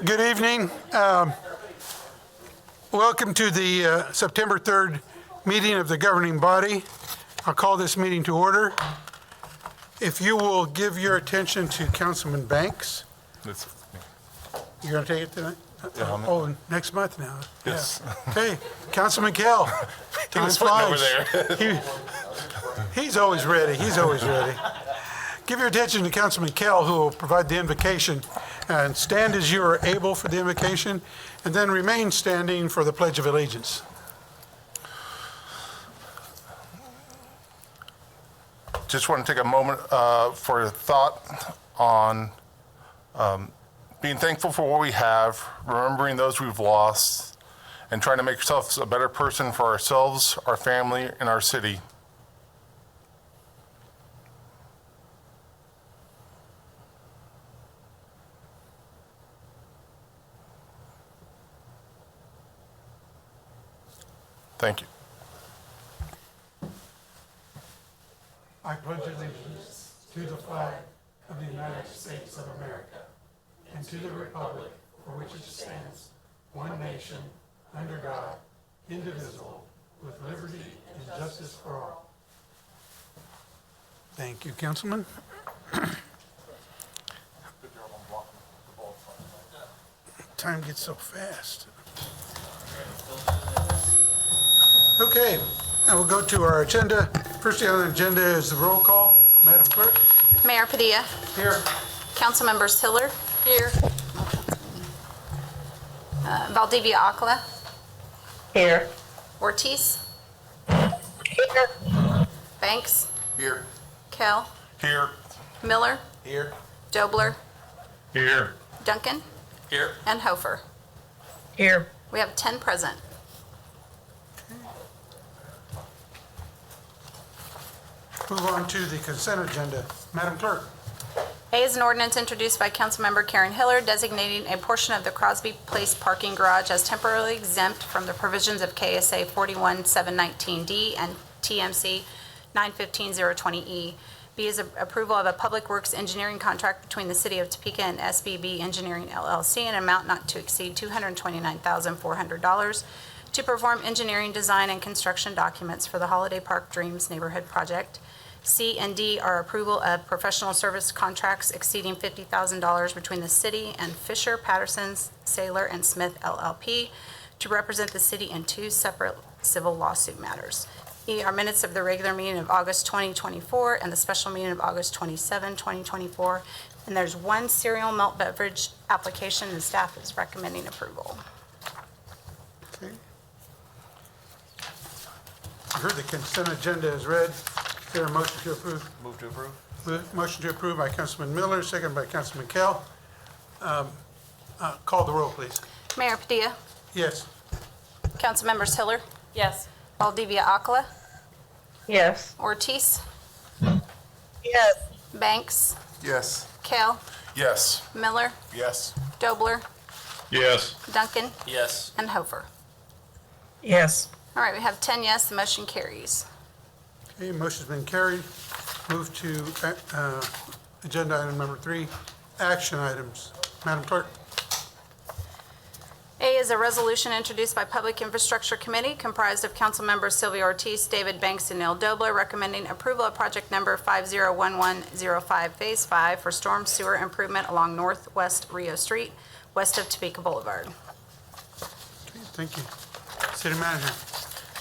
Good evening. Welcome to the September 3rd meeting of the governing body. I'll call this meeting to order. If you will give your attention to Councilman Banks. You're going to take it tonight? Oh, next month now. Yes. Yeah. Okay, Councilman Kell. Time flies. He's always ready. He's always ready. Give your attention to Councilman Kell, who will provide the invocation, and stand as you are able for the invocation, and then remain standing for the Pledge of Allegiance. Just want to take a moment for a thought on being thankful for what we have, remembering those we've lost, and trying to make ourselves a better person for ourselves, our family, and our city. Thank you. I pledge allegiance to the flag of the United States of America and to the republic for which it stands, one nation, under God, indivisible, with liberty and justice for all. Thank you, Councilman. Time gets so fast. Okay, now we'll go to our agenda. First on the agenda is the roll call. Madam Clerk? Mayor Padilla. Here. Council members Hiller. Here. Valdivia Acla. Here. Ortiz. Here. Banks. Here. Kell. Here. Miller. Here. Dobler. Here. Duncan. Here. And Hofer. Here. We have 10 present. Move on to the consent agenda. Madam Clerk? A is an ordinance introduced by Councilmember Karen Hiller designating a portion of the Crosby Place parking garage as temporarily exempt from the provisions of KSA 41719D and TMC 915020E. B is approval of a Public Works engineering contract between the City of Topeka and SBB Engineering LLC in an amount not to exceed $229,400 to perform engineering, design, and construction documents for the Holiday Park Dreams neighborhood project. C and D are approval of professional service contracts exceeding $50,000 between the city and Fisher, Patterson, Saylor, and Smith LLP to represent the city in 2 separate civil lawsuit matters. E are minutes of the regular meeting of August 2024 and the special meeting of August 27, 2024. And there's 1 cereal malt beverage application, and staff is recommending approval. Okay. You heard the consent agenda is read. Is there a motion to approve? Move to approve. Motion to approve by Councilman Miller, second by Councilman Kell. Call the roll, please. Mayor Padilla. Yes. Council members Hiller. Yes. Valdivia Acla. Yes. Ortiz. Yes. Banks. Yes. Kell. Yes. Miller. Yes. Dobler. Yes. Duncan. Yes. And Hofer. Yes. All right, we have 10 yes, the motion carries. Okay, motion's been carried. Move to agenda item number 3, action items. Madam Clerk? A is a resolution introduced by Public Infrastructure Committee comprised of council members Sylvia Ortiz, David Banks, and Neil Dobler recommending approval of project number 501105 Phase 5 for storm sewer improvement along Northwest Reo Street, west of Topeka Boulevard. Okay, thank you. City Manager?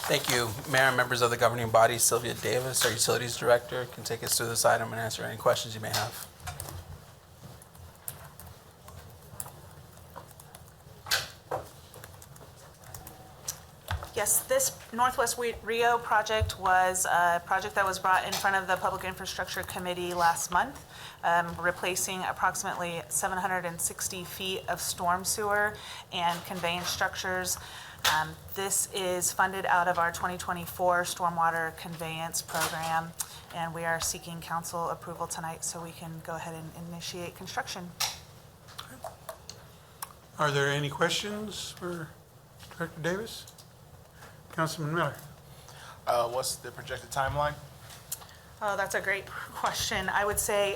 Thank you, Mayor and members of the governing body. Sylvia Davis, our Utilities Director, can take us through this item and answer any questions you may have. Yes, this Northwest Rio project was a project that was brought in front of the Public Infrastructure Committee last month, replacing approximately 760 feet of storm sewer and conveyance structures. This is funded out of our 2024 Stormwater Conveyance Program, and we are seeking council approval tonight so we can go ahead and initiate construction. Are there any questions for Director Davis? Councilman Miller? What's the projected timeline? Oh, that's a great question. I would say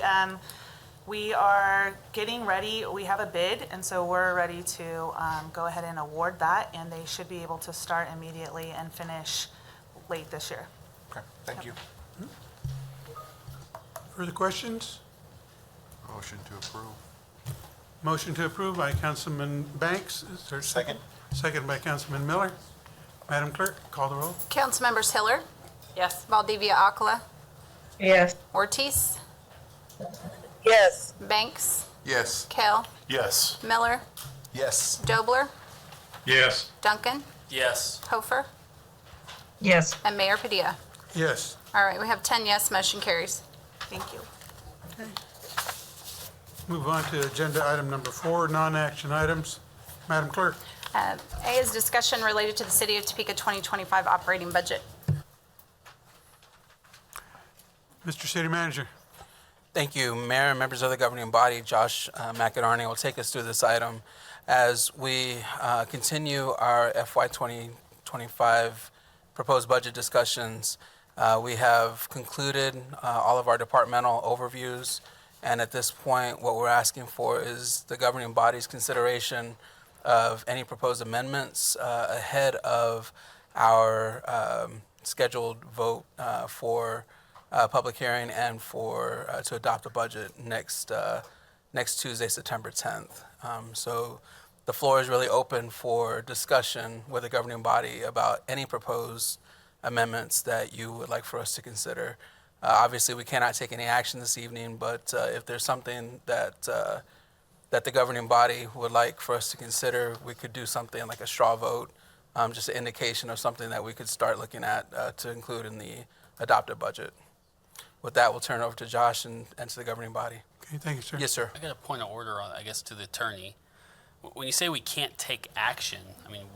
We are getting ready. We have a bid, and so we're ready to go ahead and award that, and they should be able to start immediately and finish late this year. Okay, thank you. Further questions? Motion to approve. Motion to approve by Councilman Banks. Is there a second? Second by Councilman Miller. Madam Clerk, call the roll. Councilmembers Hiller, Yes. Valdivia Akala, Yes. Ortiz, Yes. Banks, Yes. Kell, Yes. Miller, Yes. Dobler, Yes. Duncan, Yes. Hofer, Yes. and Mayor Padilla. Yes. All right, we have 10 yes, motion carries. Thank you. Move on to agenda item number 4, non-action items. Madam Clerk. A is discussion related to the City of Topeka 2025 operating budget. Mr. City Manager. Thank you, Mayor and members of the governing body. Josh McInerney will take us through this item as we continue our FY 2025 proposed budget discussions. We have concluded all of our departmental overviews, and at this point, what we're asking for is the governing body's consideration of any proposed amendments ahead of our scheduled vote for public hearing and for to adopt a budget next Tuesday, September 10th. So the floor is really open for discussion with the governing body about any proposed amendments that you would like for us to consider. Obviously, we cannot take any action this evening, but if there's something that the governing body would like for us to consider, we could do something like a straw vote, just an indication of something that we could start looking at to include in the adopted budget. With that, we'll turn it over to Josh and to the governing body. Okay, thank you, sir. Yes, sir. I got a point of order on, I guess, to the attorney. When you say we can't take action, I mean,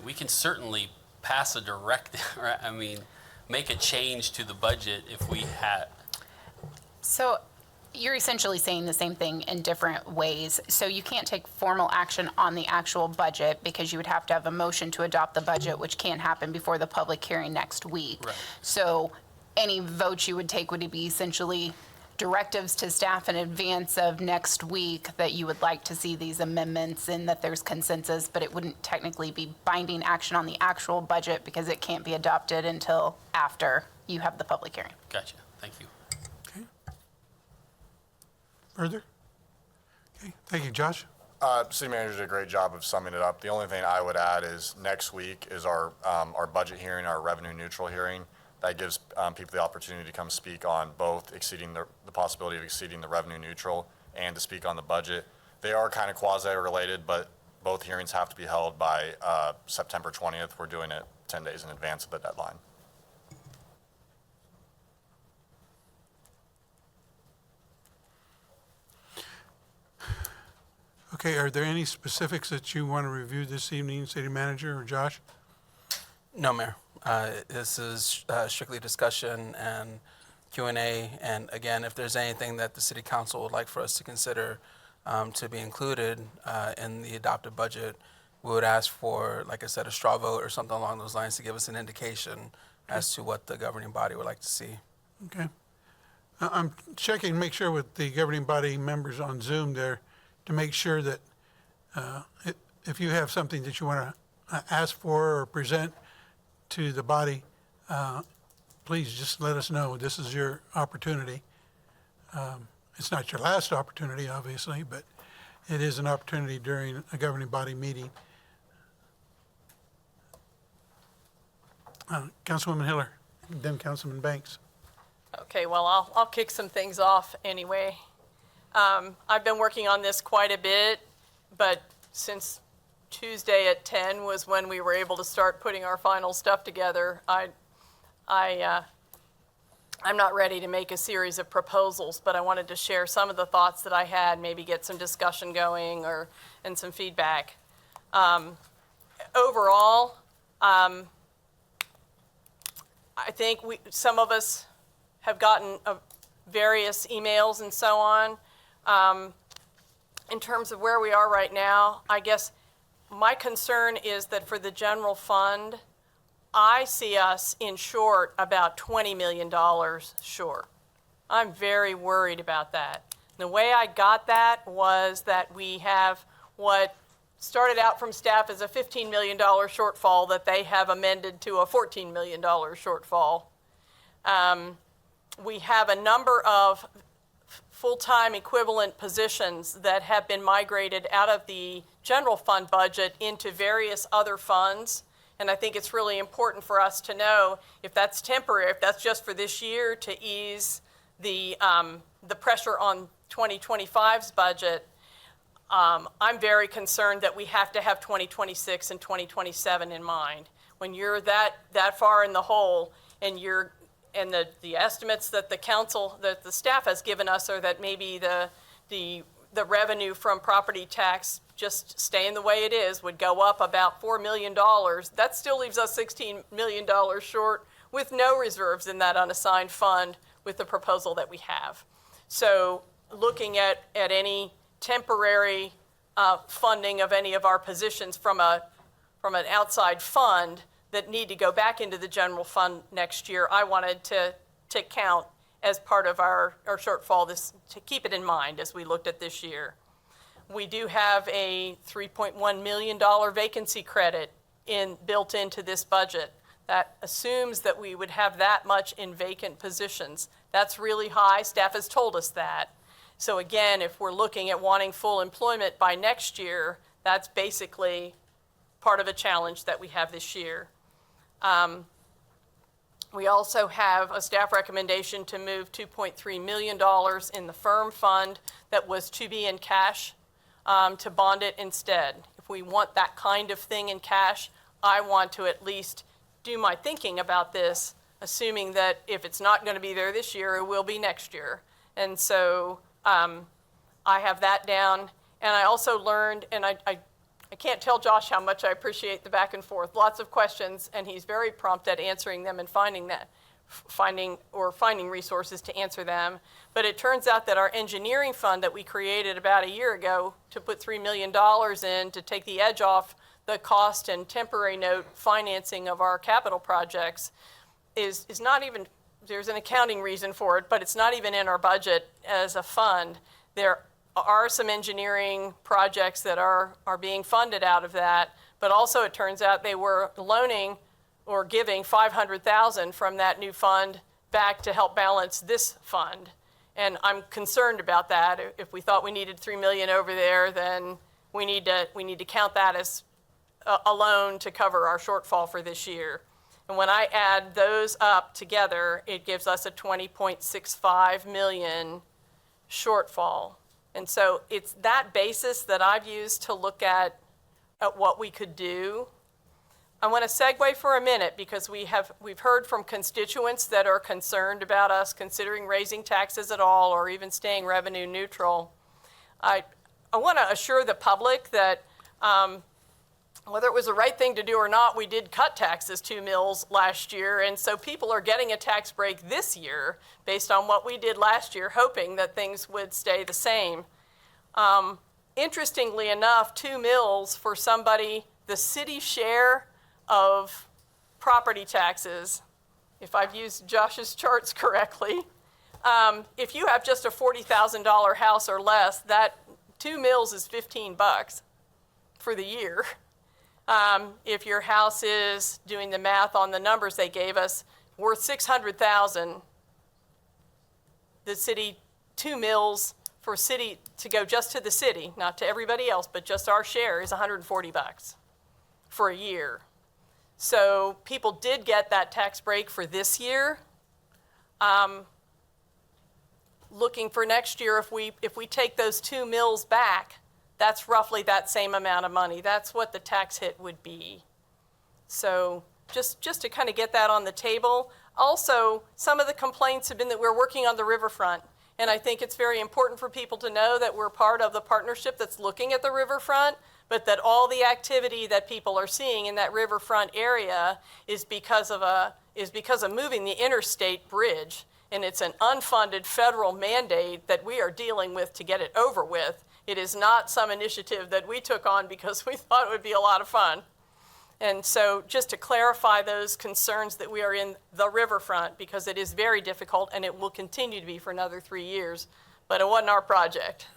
we can certainly pass a direct, or, I mean, make a change to the budget if we had. So you're essentially saying the same thing in different ways. So you can't take formal action on the actual budget because you would have to have a motion to adopt the budget, which can't happen before the public hearing next week. Right. So any vote you would take would be essentially directives to staff in advance of next week that you would like to see these amendments and that there's consensus, but it wouldn't technically be binding action on the actual budget because it can't be adopted until after you have the public hearing. Gotcha. Thank you. Okay. Further? Okay, thank you, Josh. City manager did a great job of summing it up. The only thing I would add is next week is our budget hearing, our revenue neutral hearing. That gives people the opportunity to come speak on both exceeding the possibility of exceeding the revenue neutral and to speak on the budget. They are kind of quasi-related, but both hearings have to be held by September 20th. We're doing it 10 days in advance of the deadline. Okay, are there any specifics that you want to review this evening, City Manager or Josh? No, Mayor. This is strictly discussion and Q&A. And again, if there's anything that the City Council would like for us to consider to be included in the adopted budget, we would ask for, like I said, a straw vote or something along those lines to give us an indication as to what the governing body would like to see. Okay. I'm checking, make sure with the governing body members on Zoom there to make sure that if you have something that you want to ask for or present to the body, please just let us know. This is your opportunity. It's not your last opportunity, obviously, but it is an opportunity during a governing body meeting. Councilwoman Hiller, then Councilman Banks. Okay, well, I'll kick some things off anyway. I've been working on this quite a bit, but since Tuesday at 10 was when we were able to start putting our final stuff together, I'm not ready to make a series of proposals, but I wanted to share some of the thoughts that I had, maybe get some discussion going and some feedback. Overall, I think some of us have gotten various emails and so on. In terms of where we are right now, I guess my concern is that for the general fund, I see us in short about $20 million short. I'm very worried about that. The way I got that was that we have what started out from staff as a $15 million shortfall that they have amended to a $14 million shortfall. We have a number of full-time equivalent positions that have been migrated out of the general fund budget into various other funds. And I think it's really important for us to know if that's temporary, if that's just for this year to ease the pressure on 2025's budget. I'm very concerned that we have to have 2026 and 2027 in mind. When you're that far in the hole and the estimates that the council, that the staff has given us are that maybe the revenue from property tax just staying the way it is would go up about $4 million. That still leaves us $16 million short with no reserves in that unassigned fund with the proposal that we have. So looking at any temporary funding of any of our positions from an outside fund that need to go back into the general fund next year, I wanted to count as part of our shortfall, to keep it in mind as we looked at this year. We do have a $3.1 million vacancy credit built into this budget. That assumes that we would have that much in vacant positions. That's really high. Staff has told us that. So again, if we're looking at wanting full employment by next year, that's basically part of a challenge that we have this year. We also have a staff recommendation to move $2.3 million in the firm fund that was to be in cash to bond it instead. If we want that kind of thing in cash, I want to at least do my thinking about this, assuming that if it's not going to be there this year, it will be next year. And so I have that down. And I also learned, and I can't tell Josh how much I appreciate the back and forth. Lots of questions, and he's very prompt at answering them and finding resources to answer them. But it turns out that our engineering fund that we created about a year ago to put $3 million in to take the edge off the cost and temporary note financing of our capital projects is not even, there's an accounting reason for it, but it's not even in our budget as a fund. There are some engineering projects that are being funded out of that, but also it turns out they were loaning or giving $500,000 from that new fund back to help balance this fund. And I'm concerned about that. If we thought we needed $3 million over there, then we need to count that as a loan to cover our shortfall for this year. And when I add those up together, it gives us a $20.65 million shortfall. And so it's that basis that I've used to look at what we could do. I want to segue for a minute because we've heard from constituents that are concerned about us considering raising taxes at all or even staying revenue neutral. I want to assure the public that whether it was the right thing to do or not, we did cut taxes 2 mils last year, and so people are getting a tax break this year based on what we did last year, hoping that things would stay the same. Interestingly enough, 2 mils for somebody, the city share of property taxes, if I've used Josh's charts correctly, if you have just a $40,000 house or less, that 2 mils is $15 for the year. If your house is, doing the math on the numbers they gave us, worth $600,000, the city, 2 mils for city to go just to the city, not to everybody else, but just our share is $140 for a year. So people did get that tax break for this year. Looking for next year, if we take those 2 mils back, that's roughly that same amount of money. That's what the tax hit would be. So just to kind of get that on the table. Also, some of the complaints have been that we're working on the riverfront. And I think it's very important for people to know that we're part of the partnership that's looking at the riverfront, but that all the activity that people are seeing in that riverfront area is because of moving the interstate bridge. And it's an unfunded federal mandate that we are dealing with to get it over with. It is not some initiative that we took on because we thought it would be a lot of fun. And so just to clarify those concerns that we are in the riverfront, because it is very difficult and it will continue to be for another 3 years, but it wasn't our project.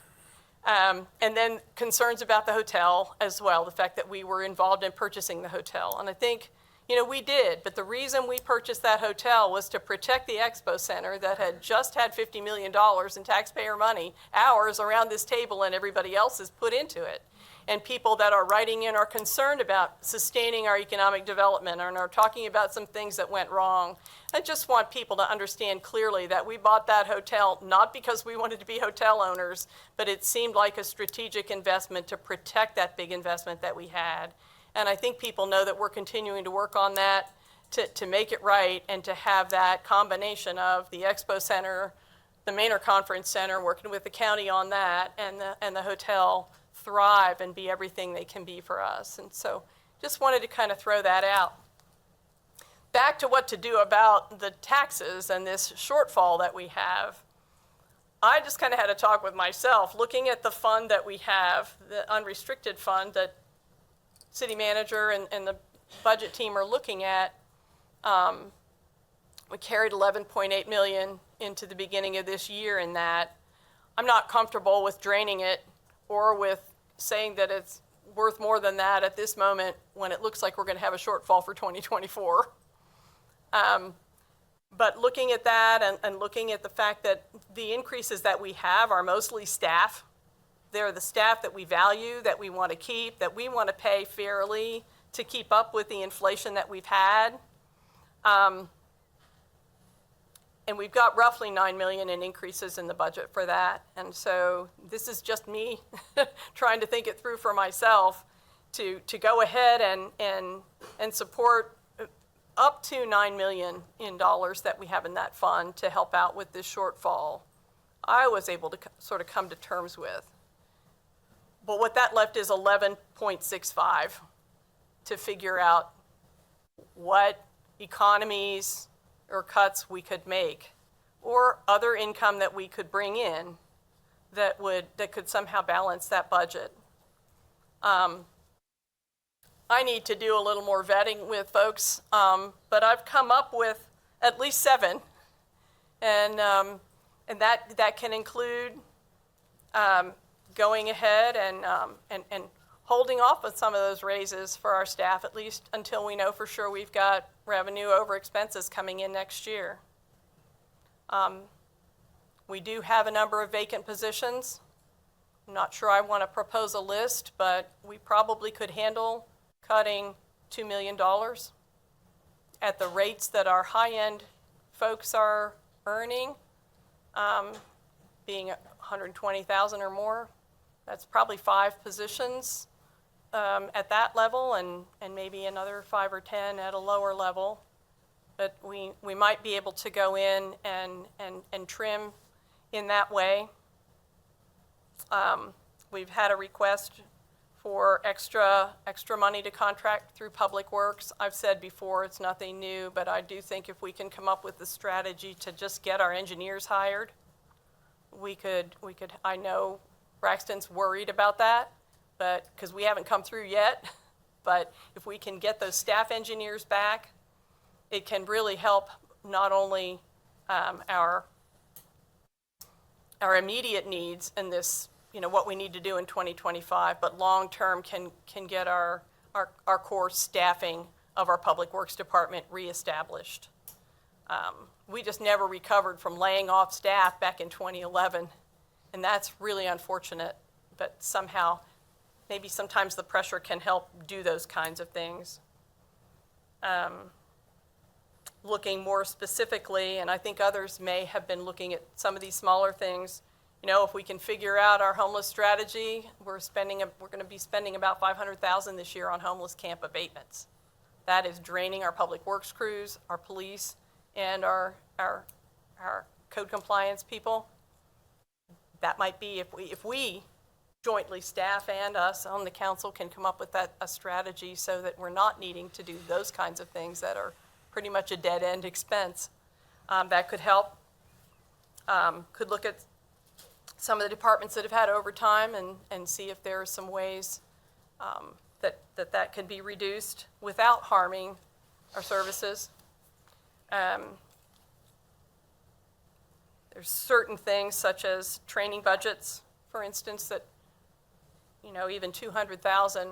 And then concerns about the hotel as well, the fact that we were involved in purchasing the hotel. And I think, we did, but the reason we purchased that hotel was to protect the expo center that had just had $50 million in taxpayer money, ours around this table and everybody else's put into it. And people that are writing in are concerned about sustaining our economic development and are talking about some things that went wrong. I just want people to understand clearly that we bought that hotel not because we wanted to be hotel owners, but it seemed like a strategic investment to protect that big investment that we had. And I think people know that we're continuing to work on that to make it right and to have that combination of the Expo Center, the Manor Conference Center, working with the county on that, and the hotel thrive and be everything they can be for us. And so just wanted to kind of throw that out. Back to what to do about the taxes and this shortfall that we have. I just kind of had a talk with myself, looking at the fund that we have, the unrestricted fund that city manager and the budget team are looking at. We carried 11.8 million into the beginning of this year in that. I'm not comfortable with draining it or with saying that it's worth more than that at this moment when it looks like we're going to have a shortfall for 2024. But looking at that and looking at the fact that the increases that we have are mostly staff. They're the staff that we value, that we want to keep, that we want to pay fairly to keep up with the inflation that we've had. And we've got roughly 9 million in increases in the budget for that. And so this is just me trying to think it through for myself to go ahead and support up to $9 million in dollars that we have in that fund to help out with this shortfall. I was able to sort of come to terms with. But what that left is 11.65 to figure out what economies or cuts we could make or other income that we could bring in that could somehow balance that budget. I need to do a little more vetting with folks, but I've come up with at least 7, and that can include going ahead and holding off on some of those raises for our staff, at least until we know for sure we've got revenue over expenses coming in next year. We do have a number of vacant positions. I'm not sure I want to propose a list, but we probably could handle cutting $2 million at the rates that our high-end folks are earning, being 120,000 or more. That's probably 5 positions at that level, and maybe another 5 or 10 at a lower level. But we might be able to go in and trim in that way. We've had a request for extra money to contract through Public Works. I've said before, it's nothing new, but I do think if we can come up with the strategy to just get our engineers hired, we could. I know Braxton's worried about that, but because we haven't come through yet, but if we can get those staff engineers back, it can really help not only our immediate needs in this, what we need to do in 2025, but long-term can get our core staffing of our Public Works Department reestablished. We just never recovered from laying off staff back in 2011, and that's really unfortunate, but somehow, maybe sometimes the pressure can help do those kinds of things. Looking more specifically, and I think others may have been looking at some of these smaller things, if we can figure out our homeless strategy, we're going to be spending about $500,000 this year on homeless camp abatements. That is draining our public works crews, our police, and our code compliance people. That might be if we jointly, staff and us on the council, can come up with a strategy so that we're not needing to do those kinds of things that are pretty much a dead-end expense. That could help. Could look at some of the departments that have had overtime and see if there are some ways that can be reduced without harming our services. There's certain things such as training budgets, for instance, that, even 200,000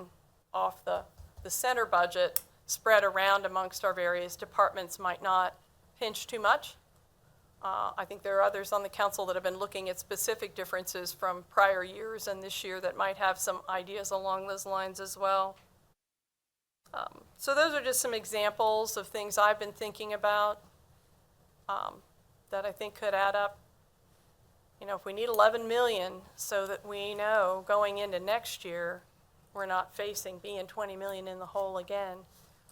off the center budget spread around amongst our various departments might not pinch too much. I think there are others on the council that have been looking at specific differences from prior years and this year that might have some ideas along those lines as well. So those are just some examples of things I've been thinking about that I think could add up. If we need 11 million so that we know going into next year, we're not facing being 20 million in the hole again.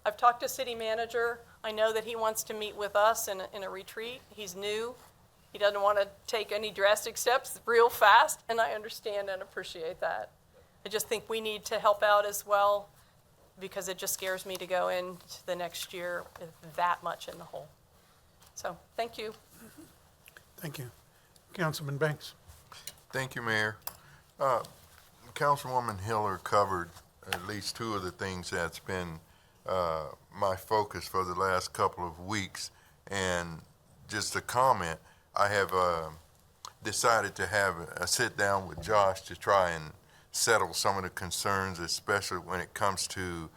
I've talked to city manager. I know that he wants to meet with us in a retreat. He's new. He doesn't want to take any drastic steps real fast, and I understand and appreciate that. I just think we need to help out as well, because it just scares me to go into the next year with that much in the hole. So, thank you. Thank you. Councilman Banks. Thank you, Mayor. Councilwoman Hiller covered at least two of the things that's been my focus for the last couple of weeks. And just a comment, I have decided to have a sit down with Josh to try and settle some of the concerns, especially when it comes to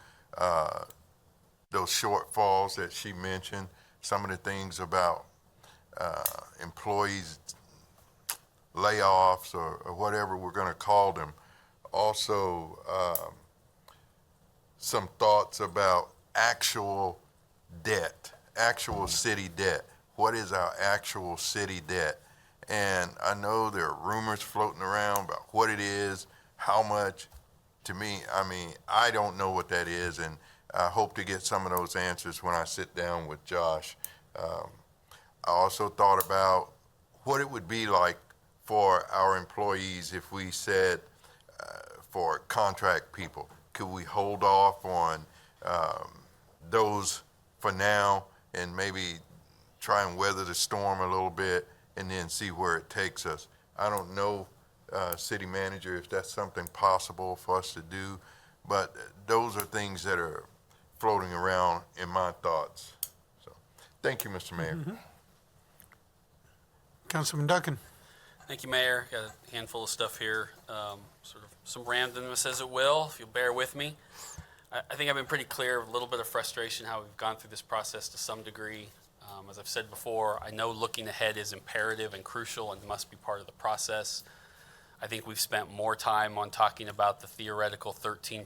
those shortfalls that she mentioned, some of the things about employees layoffs or whatever we're going to call them. Also, some thoughts about actual debt, actual city debt. What is our actual city debt? And I know there are rumors floating around about what it is, how much. To me, I don't know what that is, and I hope to get some of those answers when I sit down with Josh. I also thought about what it would be like for our employees if we said for contract people, could we hold off on those for now and maybe try and weather the storm a little bit and then see where it takes us? I don't know, city manager, if that's something possible for us to do, but those are things that are floating around in my thoughts. So, thank you, Mr. Mayor. Mm-hmm. Councilman Duncan. Thank you, Mayor. Got a handful of stuff here, sort of some randomness as it will, if you'll bear with me. I think I've been pretty clear, a little bit of frustration how we've gone through this process to some degree. As I've said before, I know looking ahead is imperative and crucial and must be part of the process. I think we've spent more time on talking about the theoretical 13%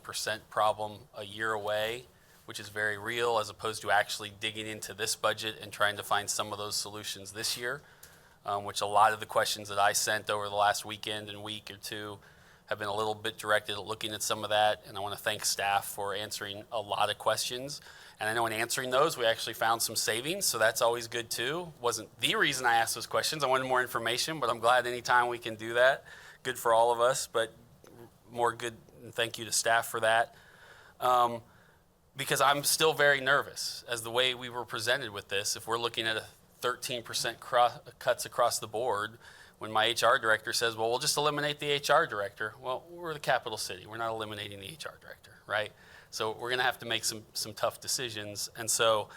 problem a year away, which is very real, as opposed to actually digging into this budget and trying to find some of those solutions this year. Which a lot of the questions that I sent over the last weekend and week or two have been a little bit directed at looking at some of that, and I want to thank staff for answering a lot of questions. And I know in answering those, we actually found some savings, so that's always good too. Wasn't the reason I asked those questions. I wanted more information, but I'm glad anytime we can do that. Good for all of us, but more good, and thank you to staff for that. Because I'm still very nervous as the way we were presented with this. If we're looking at a 13% cuts across the board, when my HR director says, well, we'll just eliminate the HR director. Well, we're the capital city. We're not eliminating the HR director, right? So we're going to have to make some tough decisions. And so,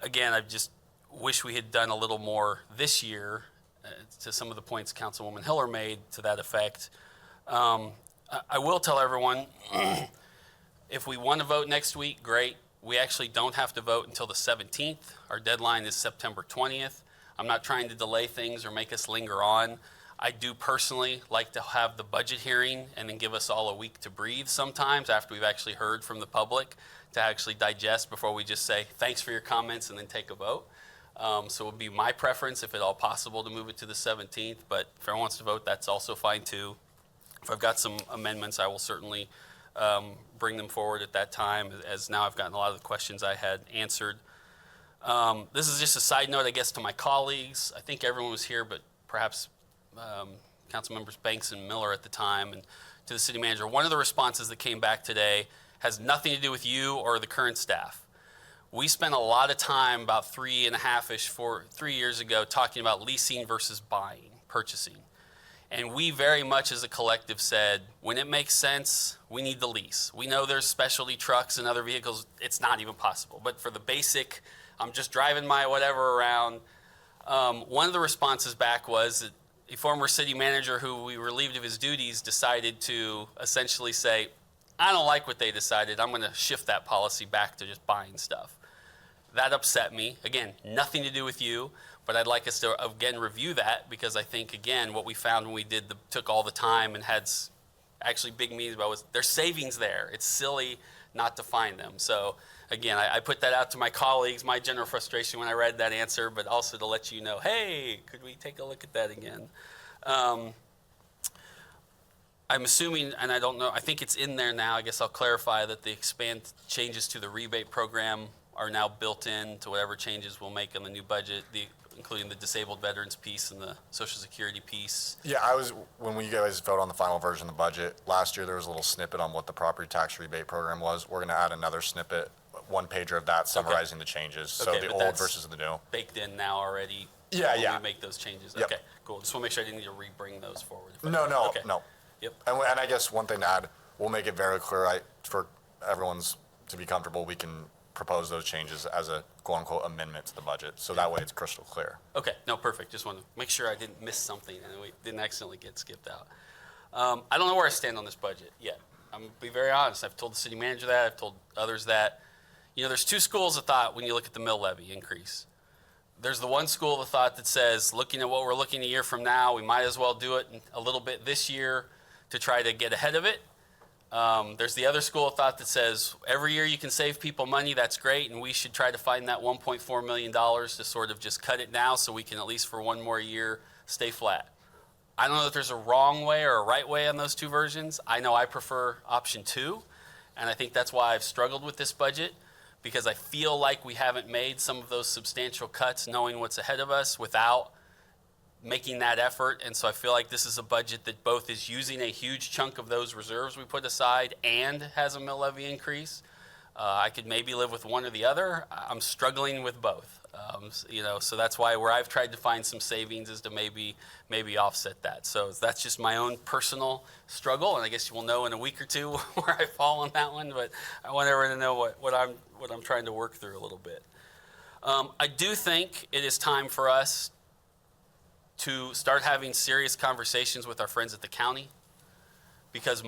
again, I just wish we had done a little more this year to some of the points Councilwoman Hiller made to that effect. I will tell everyone, if we want to vote next week, great. We actually don't have to vote until the 17th. Our deadline is September 20th. I'm not trying to delay things or make us linger on. I do personally like to have the budget hearing and then give us all a week to breathe sometimes after we've actually heard from the public to actually digest before we just say, thanks for your comments and then take a vote. So it would be my preference, if at all possible, to move it to the 17th, but if everyone wants to vote, that's also fine too. If I've got some amendments, I will certainly bring them forward at that time, as now I've gotten a lot of the questions I had answered. This is just a side note, I guess, to my colleagues. I think everyone was here, but perhaps Council Members Banks and Miller at the time, and to the city manager. One of the responses that came back today has nothing to do with you or the current staff. We spent a lot of time about 3 years ago talking about leasing versus buying, purchasing. And we very much as a collective said, when it makes sense, we need the lease. We know there's specialty trucks and other vehicles, it's not even possible. But for the basic, I'm just driving my whatever around, one of the responses back was that a former city manager who we relieved of his duties decided to essentially say, I don't like what they decided, I'm gonna shift that policy back to just buying stuff. That upset me. Again, nothing to do with you, but I'd like us to again review that, because I think, again, what we found when we took all the time and had actually big meetings about was there's savings there. It's silly not to find them. So again, I put that out to my colleagues, my general frustration when I read that answer, but also to let you know, hey, could we take a look at that again? I'm assuming, and I don't know, I think it's in there now, I guess I'll clarify that the changes to the rebate program are now built in to whatever changes we'll make on the new budget, including the disabled veterans piece and the Social Security piece. Yeah, when we guys voted on the final version of the budget, last year there was a little snippet on what the property tax rebate program was. We're gonna add another snippet, one pager of that summarizing the changes. So Okay, the but old that's versus the new. baked in now already? Yeah, when yeah. we make those changes? Yep. Okay, cool. Just wanna make sure I didn't need to re-bring those forward. No, Okay. no. Yep. And I guess one thing to add, we'll make it very clear, for everyone's to be comfortable, we can propose those changes as a quote-unquote amendment to the budget. So that way it's crystal clear. Okay, no, perfect. Just wanted to make sure I didn't miss something and we didn't accidentally get skipped out. I don't know where I stand on this budget yet. I'm gonna be very honest. I've told the city manager that, I've told others that. There's two schools of thought when you look at the mill levy increase. There's the one school of thought that says, looking at what we're looking a year from now, we might as well do it a little bit this year to try to get ahead of it. There's the other school of thought that says every year you can save people money, that's great, and we should try to find that $1.4 million to sort of just cut it now so we can at least for one more year stay flat. I don't know if there's a wrong way or a right way on those two versions. I know I prefer option 2, and I think that's why I've struggled with this budget, because I feel like we haven't made some of those substantial cuts knowing what's ahead of us without making that effort. And so I feel like this is a budget that both is using a huge chunk of those reserves we put aside and has a mill levy increase. I could maybe live with one or the other. I'm struggling with both. So that's why where I've tried to find some savings is to maybe offset that. So that's just my own personal struggle, and I guess you will know in a week or two where I fall on that one. But I want everyone to know what I'm trying to work through a little bit. I do think it is time for us to start having serious conversations with our friends at the county, because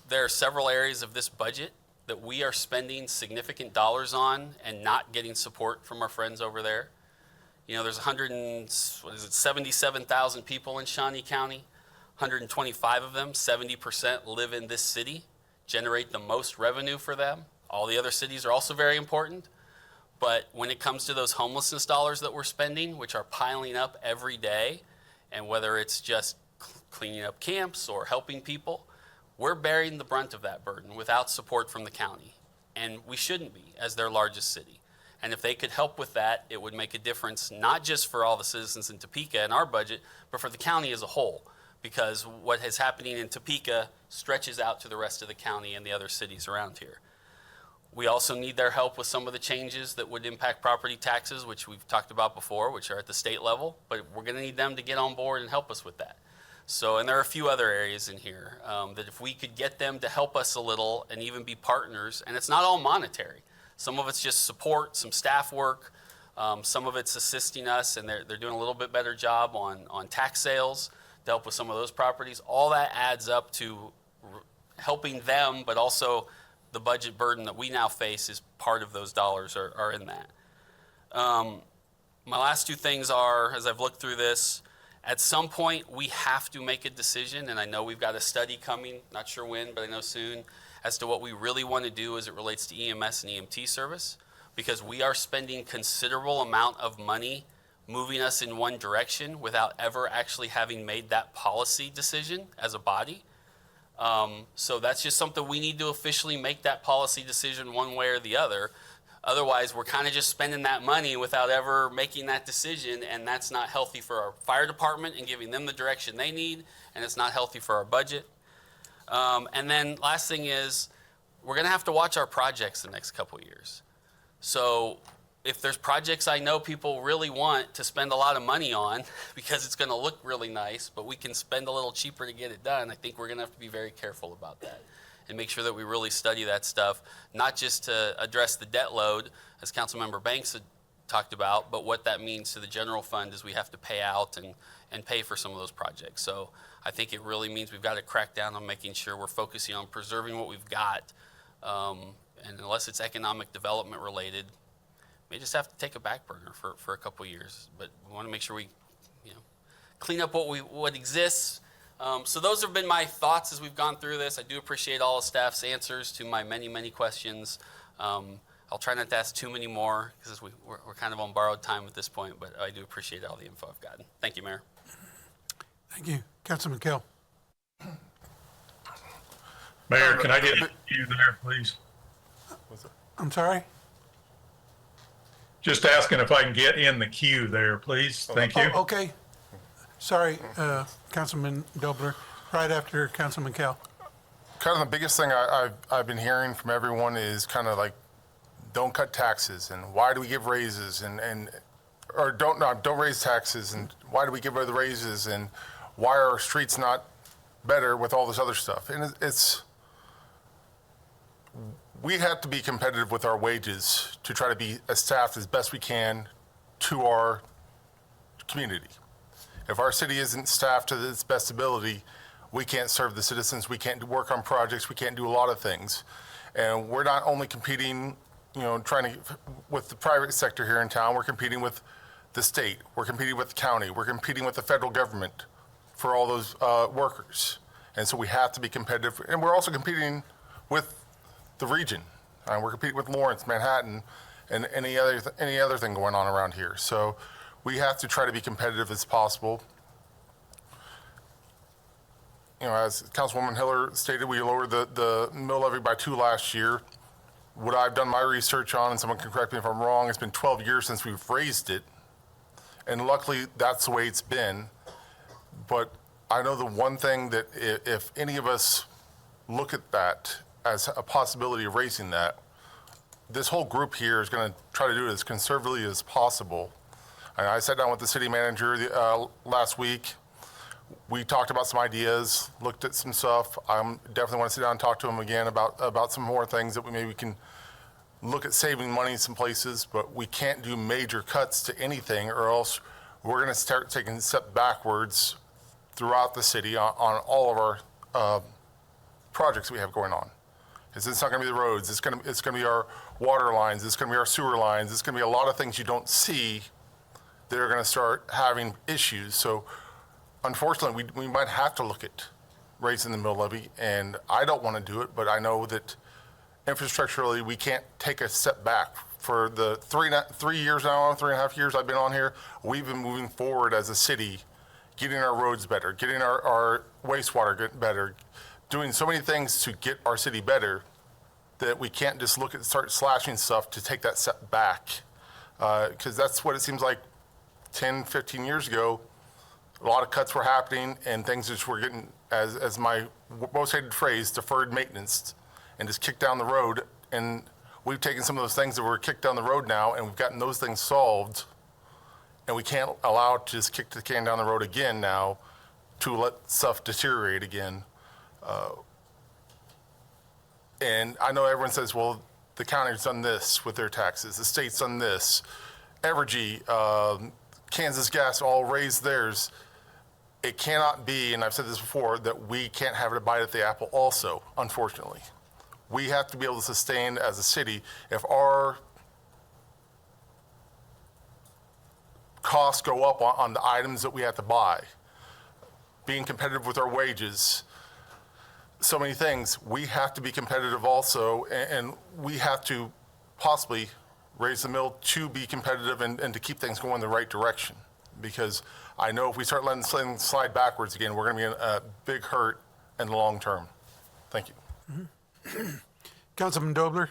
there are several areas of this budget that we are spending significant dollars on and not getting support from our friends over there. There's 77,000 people in Shawnee County. 125 of them, 70%, live in this city, generate the most revenue for them. All the other cities are also very important. But when it comes to those homelessness dollars that we're spending, which are piling up every day, and whether it's just cleaning up camps or helping people, we're bearing the brunt of that burden without support from the county. And we shouldn't be, as their largest city. And if they could help with that, it would make a difference, not just for all the citizens in Topeka and our budget, but for the county as a whole. Because what is happening in Topeka stretches out to the rest of the county and the other cities around here. We also need their help with some of the changes that would impact property taxes, which we've talked about before, which are at the state level, but we're gonna need them to get on board and help us with that. So, and there are a few other areas in here that if we could get them to help us a little and even be partners, and it's not all monetary. Some of it's just support, some staff work, some of it's assisting us, and they're doing a little bit better job on tax sales to help with some of those properties. All that adds up to helping them, but also the budget burden that we now face is part of those dollars are in that. My last two things are, as I've looked through this, at some point we have to make a decision, and I know we've got a study coming, not sure when, but I know soon, as to what we really want to do as it relates to EMS and EMT service, because we are spending considerable amount of money moving us in one direction without ever actually having made that policy decision as a body. So that's just something we need to officially make that policy decision one way or the other. Otherwise, we're kind of just spending that money without ever making that decision, and that's not healthy for our fire department and giving them the direction they need, and it's not healthy for our budget. And then last thing is, we're gonna have to watch our projects the next couple of years. So if there's projects I know people really want to spend a lot of money on because it's going to look really nice, but we can spend a little cheaper to get it done, I think we're going to have to be very careful about that and make sure that we really study that stuff, not just to address the debt load, as Councilmember Banks had talked about, but what that means to the general fund is we have to pay out and pay for some of those projects. So I think it really means we've got to crack down on making sure we're focusing on preserving what we've got. And unless it's economic development related, may just have to take a back burner for a couple of years. But we want to make sure we, clean up what exists. So those have been my thoughts as we've gone through this. I do appreciate all the staff's answers to my many, many questions. I'll try not to ask too many more because we're kind of on borrowed time at this point, but I do appreciate all the info I've gotten. Thank you, Mayor. Thank you. Councilman Kell. Mayor, can I get you there, please? I'm sorry? Just asking if I can get in the queue there, please. Thank you. Oh, okay. Sorry, Councilman Dobler, right after Councilman Kell. Kind of the biggest thing I've been hearing from everyone is kind of like, don't cut taxes, and why do we give raises, or don't raise taxes, and why do we give away the raises, and why are our streets not better with all this other stuff? And we have to be competitive with our wages to try to be staffed as best we can to our community. If our city isn't staffed to its best ability, we can't serve the citizens, we can't work on projects, we can't do a lot of things. And we're not only competing, with the private sector here in town, we're competing with the state, we're competing with the county, we're competing with the federal government for all those workers. And so we have to be competitive, and we're also competing with the region. We're competing with Lawrence, Manhattan, and any other thing going on around here. So we have to try to be competitive as possible. As Councilwoman Hiller stated, we lowered the mill levy by 2 last year. What I've done my research on, and someone can correct me if I'm wrong, it's been 12 years since we've raised it. And luckily, that's the way it's been. But I know the one thing that if any of us look at that as a possibility of raising that, this whole group here is going to try to do it as conservatively as possible. And I sat down with the city manager last week. We talked about some ideas, looked at some stuff. I definitely want to sit down and talk to him again about some more things that we can look at saving money in some places, but we can't do major cuts to anything, or else we're going to start taking a step backwards throughout the city on all of our projects we have going on. It's not going to be the roads. It's going to be our water lines. It's going to be our sewer lines. It's going to be a lot of things you don't see that are going to start having issues. So unfortunately, we might have to look at raising the mill levy, and I don't want to do it, but I know that infrastructurally we can't take a step back. For the 3 years now, 3.5 years I've been on here, we've been moving forward as a city, getting our roads better, getting our wastewater better, doing so many things to get our city better that we can't just start slashing stuff to take that step back. Because that's what it seems like 10, 15 years ago. A lot of cuts were happening and things just were getting, as my most hated phrase, deferred maintenance, and just kicked down the road. And we've taken some of those things that were kicked down the road now, and we've gotten those things solved. And we can't allow it to just kick the can down the road again now to let stuff deteriorate again. And I know everyone says, well, the county's done this with their taxes, the state's done this, Evergy, Kansas Gas all raised theirs. It cannot be, and I've said this before, that we can't have a bite at the apple also, unfortunately. We have to be able to sustain as a city. If our costs go up on the items that we have to buy, being competitive with our wages, so many things, we have to be competitive also, and we have to possibly raise the mill to be competitive and to keep things going in the right direction. Because I know if we start letting things slide backwards again, we're going to be in a big hurt in the long term. Thank you. Mm-hmm. Councilman Dobler?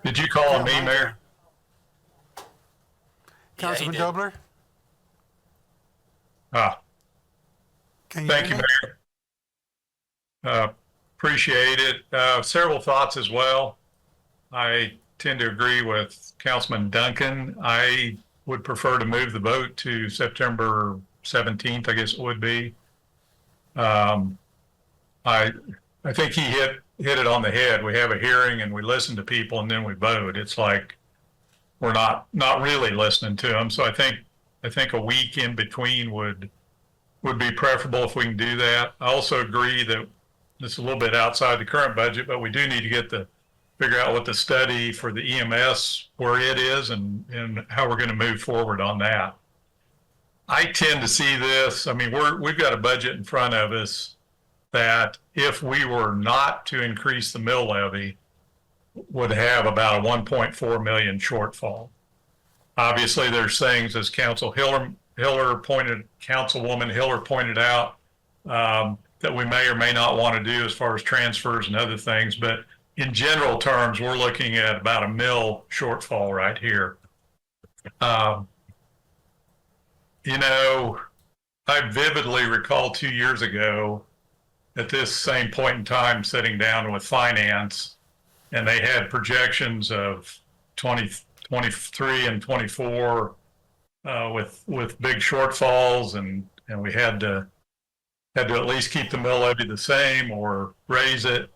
Did you call on me, Mayor? Councilman did. Dobler? Can Thank you, hear me? Mayor. Appreciate it. Several thoughts as well. I tend to agree with Councilman Duncan. I would prefer to move the vote to September 17th, I guess it would be. I think he hit it on the head. We have a hearing and we listen to people and then we vote. It's like we're not really listening to them. So I think a week in between would be preferable if we can do that. I also agree that it's a little bit outside the current budget, but we do need to figure out what the study for the EMS, where it is and how we're going to move forward on that. I tend to see this, I mean, we've got a budget in front of us that if we were not to increase the mill levy, would have about a 1.4 million shortfall. Obviously, there's things, as Councilwoman Hiller pointed out, that we may or may not want to do as far as transfers and other things. But in general terms, we're looking at about a mill shortfall right here. You know, I vividly recall 2 years ago at this same point in time sitting down with finance, and they had projections of 2023 and 24 with big shortfalls, and we had to at least keep the mill levy the same or raise it.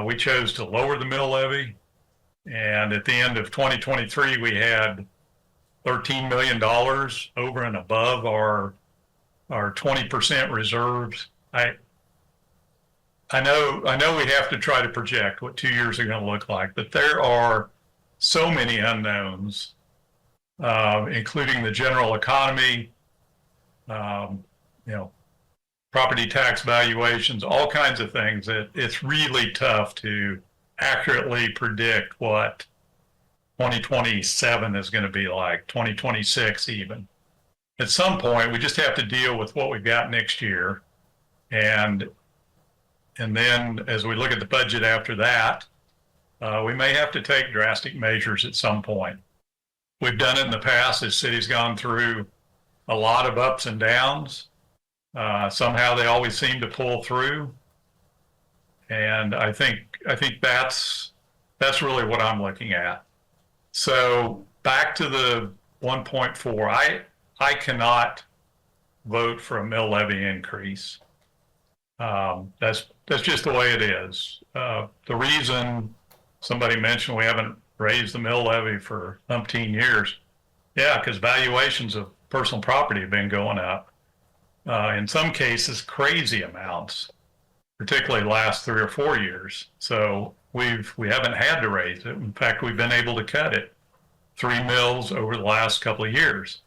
We chose to lower the mill levy, and at the end of 2023 we had $13 million over and above our 20% reserves. I know we have to try to project what 2 years are going to look like, but there are so many unknowns, including the general economy, property tax valuations, all kinds of things that it's really tough to accurately predict what 2027 is going to be like, 2026 even. At some point, we just have to deal with what we've got next year. And then as we look at the budget after that, we may have to take drastic measures at some point. We've done it in the past. This city's gone through a lot of ups and downs. Somehow they always seem to pull through. And I think that's really what I'm looking at. So back to the 1.4, I cannot vote for a mill levy increase. That's just the way it is. The reason somebody mentioned we haven't raised the mill levy for umpteen years, yeah, because valuations of personal property have been going up. In some cases, crazy amounts, particularly last 3 or 4 years. So we haven't had to raise it. In fact, we've been able to cut it 3 mills over the last couple of years.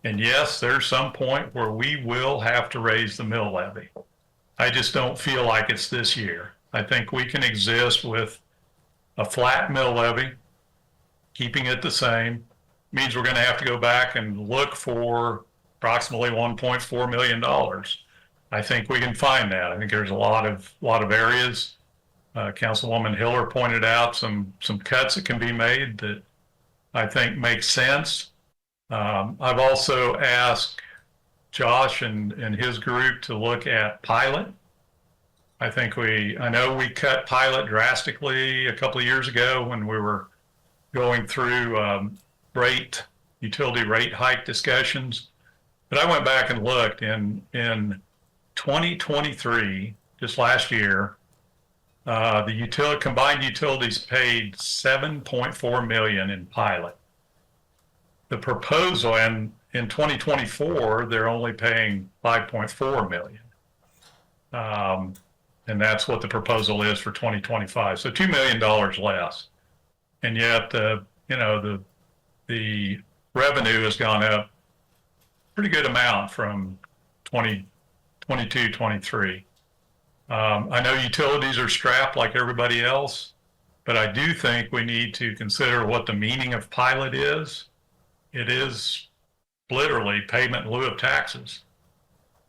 And yes, there's some point where we will have to raise the mill levy. I just don't feel like it's this year. I think we can exist with a flat mill levy, keeping it the same. Means we're going to have to go back and look for approximately $1.4 million. I think we can find that. I think there's a lot of areas. Councilwoman Hiller pointed out some cuts that can be made that I think make sense. I've also asked Josh and his group to look at pilot. I know we cut pilot drastically a couple of years ago when we were going through utility rate hike discussions. But I went back and looked in 2023, just last year, the combined utilities paid $7.4 million in pilot. The proposal, and in 2024, they're only paying $5.4 million. And that's what the proposal is for 2025. So $2 million less. And yet, the revenue has gone up pretty good amount from 2022, 23. I know utilities are strapped like everybody else, but I do think we need to consider what the meaning of pilot is. It is literally payment in lieu of taxes.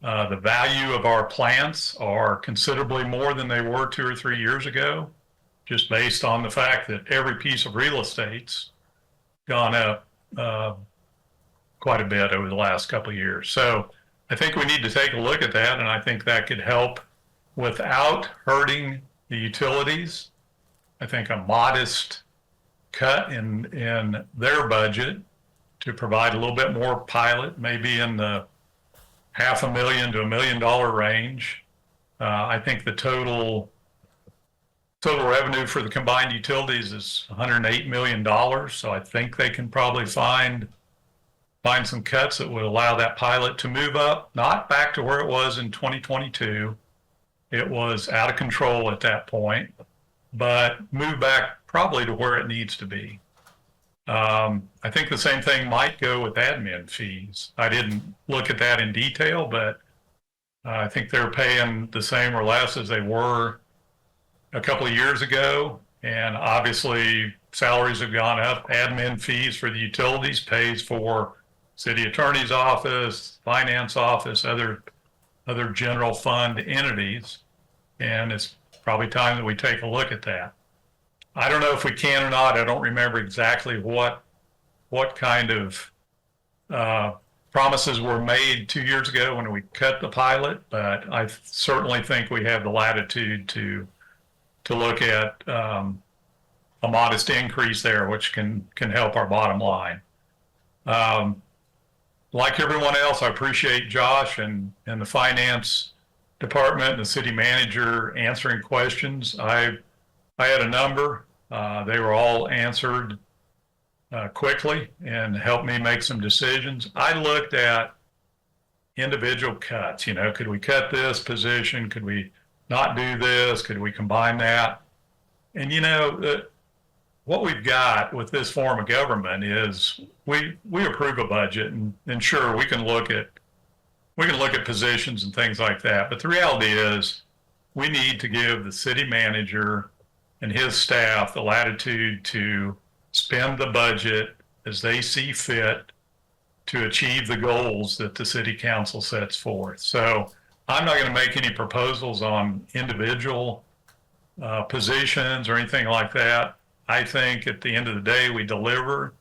The value of our plants are considerably more than they were 2 or 3 years ago, just based on the fact that every piece of real estate's gone up quite a bit over the last couple of years. So I think we need to take a look at that, and I think that could help without hurting the utilities. I think a modest cut in their budget to provide a little bit more pilot, maybe in the $500,000 to $1 million range. I think the total revenue for the combined utilities is $108 million. So I think they can probably find some cuts that would allow that pilot to move up, not back to where it was in 2022. It was out of control at that point, but move back probably to where it needs to be. I think the same thing might go with admin fees. I didn't look at that in detail, but I think they're paying the same or less as they were a couple of years ago. And obviously salaries have gone up. Admin fees for the utilities pays for city attorney's office, finance office, other general fund entities. And it's probably time that we take a look at that. I don't know if we can or not. I don't remember exactly what kind of promises were made 2 years ago when we cut the pilot, but I certainly think we have the latitude to look at a modest increase there, which can help our bottom line. Like everyone else, I appreciate Josh and the finance department and the city manager answering questions. I had a number. They were all answered quickly and helped me make some decisions. I looked at individual cuts. Could we cut this position? Could we not do this? Could we combine that? And what we've got with this form of government is we approve a budget, and sure, we can look at positions and things like that. But the reality is we need to give the city manager and his staff the latitude to spend the budget as they see fit to achieve the goals that the city council sets forth. So I'm not going to make any proposals on individual positions or anything like that. I think at the end of the day, we deliver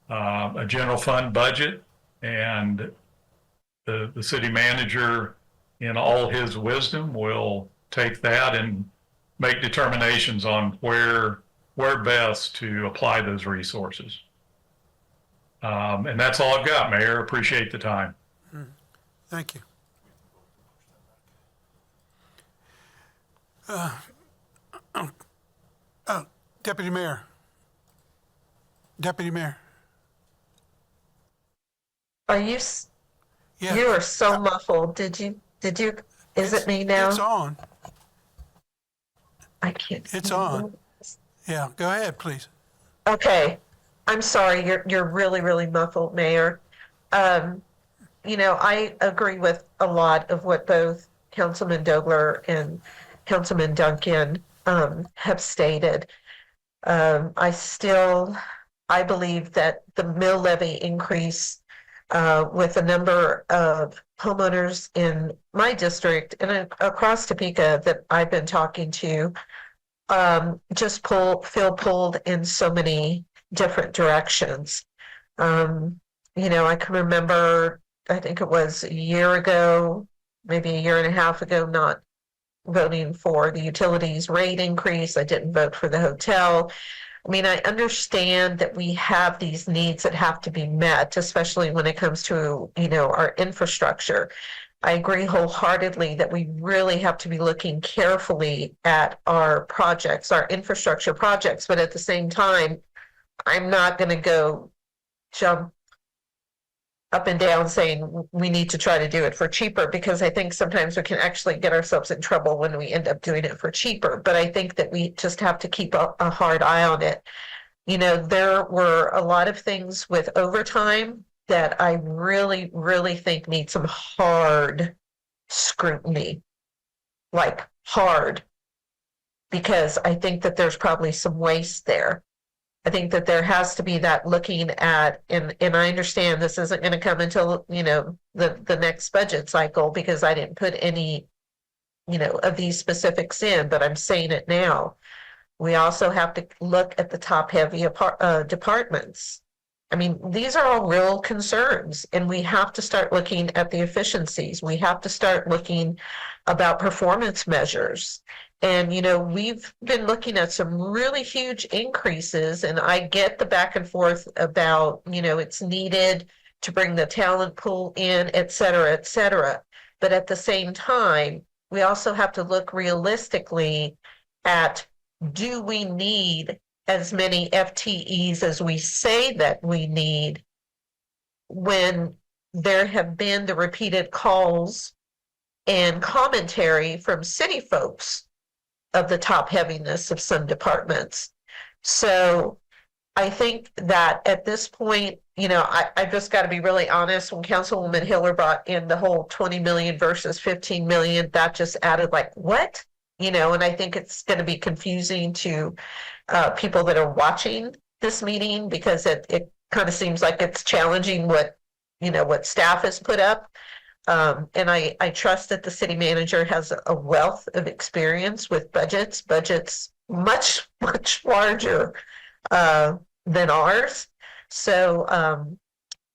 a general fund budget, and the city manager, in all his wisdom, will take that and make determinations on where best to apply those resources. And that's all I've got, Mayor. Appreciate the time. Thank you. Deputy Mayor. Are you, Yeah, you are so muffled. Did you, is it me now? it's on. I can't. It's on. Yeah, go ahead, please. Okay. I'm sorry. You're really, really muffled, Mayor. I agree with a lot of what both Councilman Dogler and Councilman Duncan have stated. I believe that the mill levy increase with a number of homeowners in my district and across Topeka that I've been talking to just feel pulled in so many different directions. I can remember, I think it was a year ago, maybe a year and a half ago, not voting for the utilities rate increase. I didn't vote for the hotel. I mean, I understand that we have these needs that have to be met, especially when it comes to, our infrastructure. I agree wholeheartedly that we really have to be looking carefully at our projects, our infrastructure projects, but at the same time, I'm not going to go jump up and down saying we need to try to do it for cheaper, because I think sometimes we can actually get ourselves in trouble when we end up doing it for cheaper. But I think that we just have to keep a hard eye on it. There were a lot of things with overtime that I really, really think need some hard scrutiny, like hard, because I think that there's probably some waste there. I think that there has to be that looking at, and I understand this isn't going to come until, the next budget cycle, because I didn't put any, of these specifics in, but I'm saying it now. We also have to look at the top heavy departments. I mean, these are all real concerns, and we have to start looking at the efficiencies. We have to start looking about performance measures. And, we've been looking at some really huge increases, and I get the back and forth about, it's needed to bring the talent pool in, et cetera, et cetera. But at the same time, we also have to look realistically at, do we need as many FTEs as we say that we need when there have been the repeated calls and commentary from city folks of the top heaviness of some departments. So I think that at this point, I just got to be really honest. When Councilwoman Hiller brought in the whole 20 million versus 15 million, that just added like, what? And I think it's going to be confusing to people that are watching this meeting, because it kind of seems like it's challenging what staff has put up. And I trust that the city manager has a wealth of experience with budgets much, much larger than ours. So,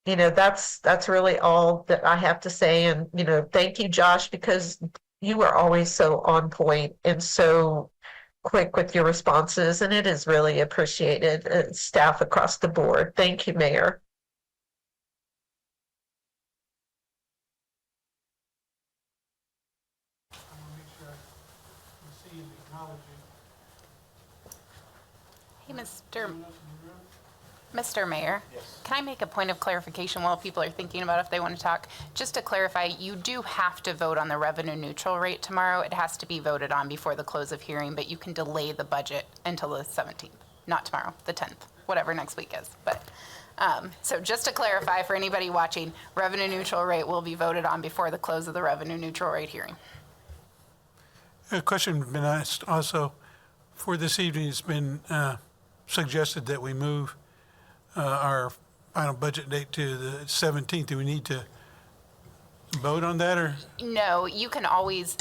that's really all that I have to say. And, thank you, Josh, because you are always so on point and so quick with your responses, and it is really appreciated. Staff across the board. Thank you, Mayor. I want to make sure I see and acknowledge you. Hey, Mr. Anyone else in the room? Mr. Mayor, can I make a point of clarification while people are thinking about if they want to talk? Just to clarify, you do have to vote on the revenue neutral rate tomorrow. It has to be voted on before the close of hearing, but you can delay the budget until the 17th, not tomorrow, the 10th, whatever next week is. But so just to clarify for anybody watching, revenue neutral rate will be voted on before the close of the revenue neutral rate hearing. A question has been asked also for this evening. It's been suggested that we move our final budget date to the 17th. Do we need to vote on that, or? No, you can always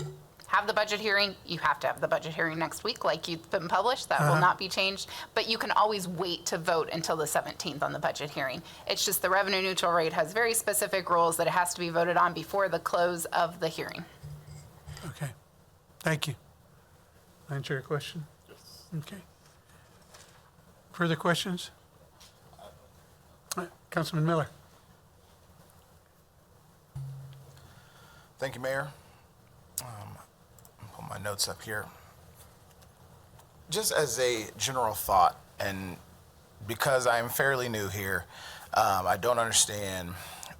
have the budget hearing. You have to have the budget hearing next week, like you've been published. That will not be changed. But you can always wait to vote until the 17th on the budget hearing. It's just the revenue neutral rate has very specific rules that it has to be voted on before the close of the hearing. Okay, thank you. Answer your question? Yes. Okay. Further questions? All right, Councilman Miller. Thank you, Mayor. I'll pull my notes up here. Just as a general thought, and because I am fairly new here, I don't understand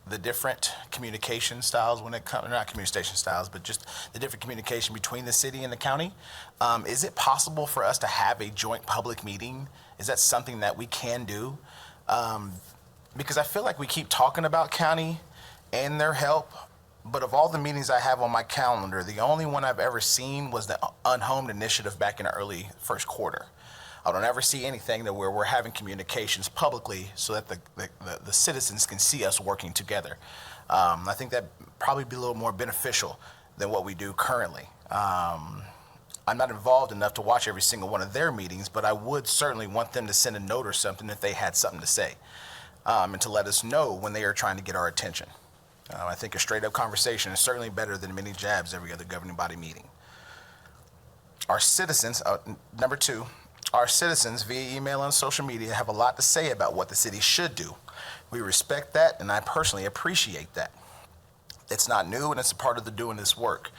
the different communication styles when it comes, not communication styles, but just the different communication between the city and the county. Is it possible for us to have a joint public meeting? Is that something that we can do? Because I feel like we keep talking about county and their help, but of all the meetings I have on my calendar, the only one I've ever seen was the Unhomed initiative back in the early first quarter. I don't ever see anything that where we're having communications publicly so that the citizens can see us working together. I think that'd probably be a little more beneficial than what we do currently. I'm not involved enough to watch every single one of their meetings, but I would certainly want them to send a note or something if they had something to say, and to let us know when they are trying to get our attention. I think a straight up conversation is certainly better than many jabs every other governing body meeting. Our citizens, number two, our citizens via email and social media have a lot to say about what the city should do. We respect that, and I personally appreciate that. It's not new, and it's a part of the doing this work.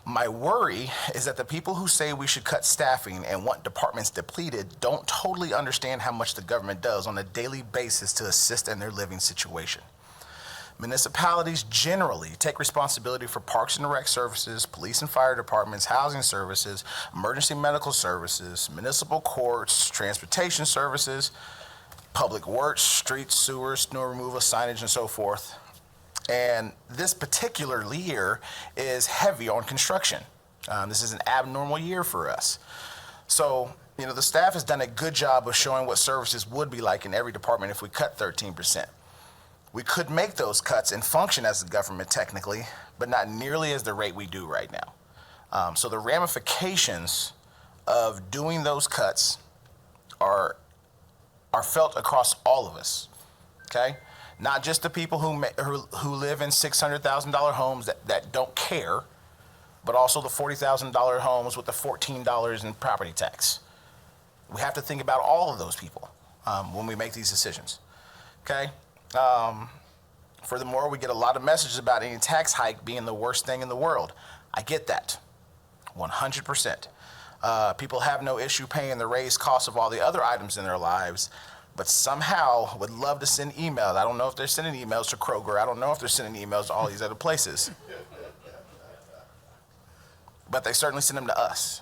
My worry is that the people who say we should cut staffing and want departments depleted don't totally understand how much the government does on a daily basis to assist in their living situation. Municipalities generally take responsibility for parks and rec services, police and fire departments, housing services, emergency medical services, municipal courts, transportation services, public works, streets, sewers, snow removal, signage, and so forth. And this particular year is heavy on construction. This is an abnormal year for us. So, the staff has done a good job of showing what services would be like in every department if we cut 13%. We could make those cuts and function as a government technically, but not nearly as the rate we do right now. So the ramifications of doing those cuts are felt across all of us. okay? Not just the people who live in $600,000 homes that don't care, but also the $40,000 homes with the $14 in property tax. We have to think about all of those people when we make these decisions, okay? Furthermore, we get a lot of messages about any tax hike being the worst thing in the world. I get that, 100%. People have no issue paying the raised cost of all the other items in their lives, but somehow would love to send emails. I don't know if they're sending emails to Kroger. I don't know if they're sending emails to all these other places. But they certainly send them to us.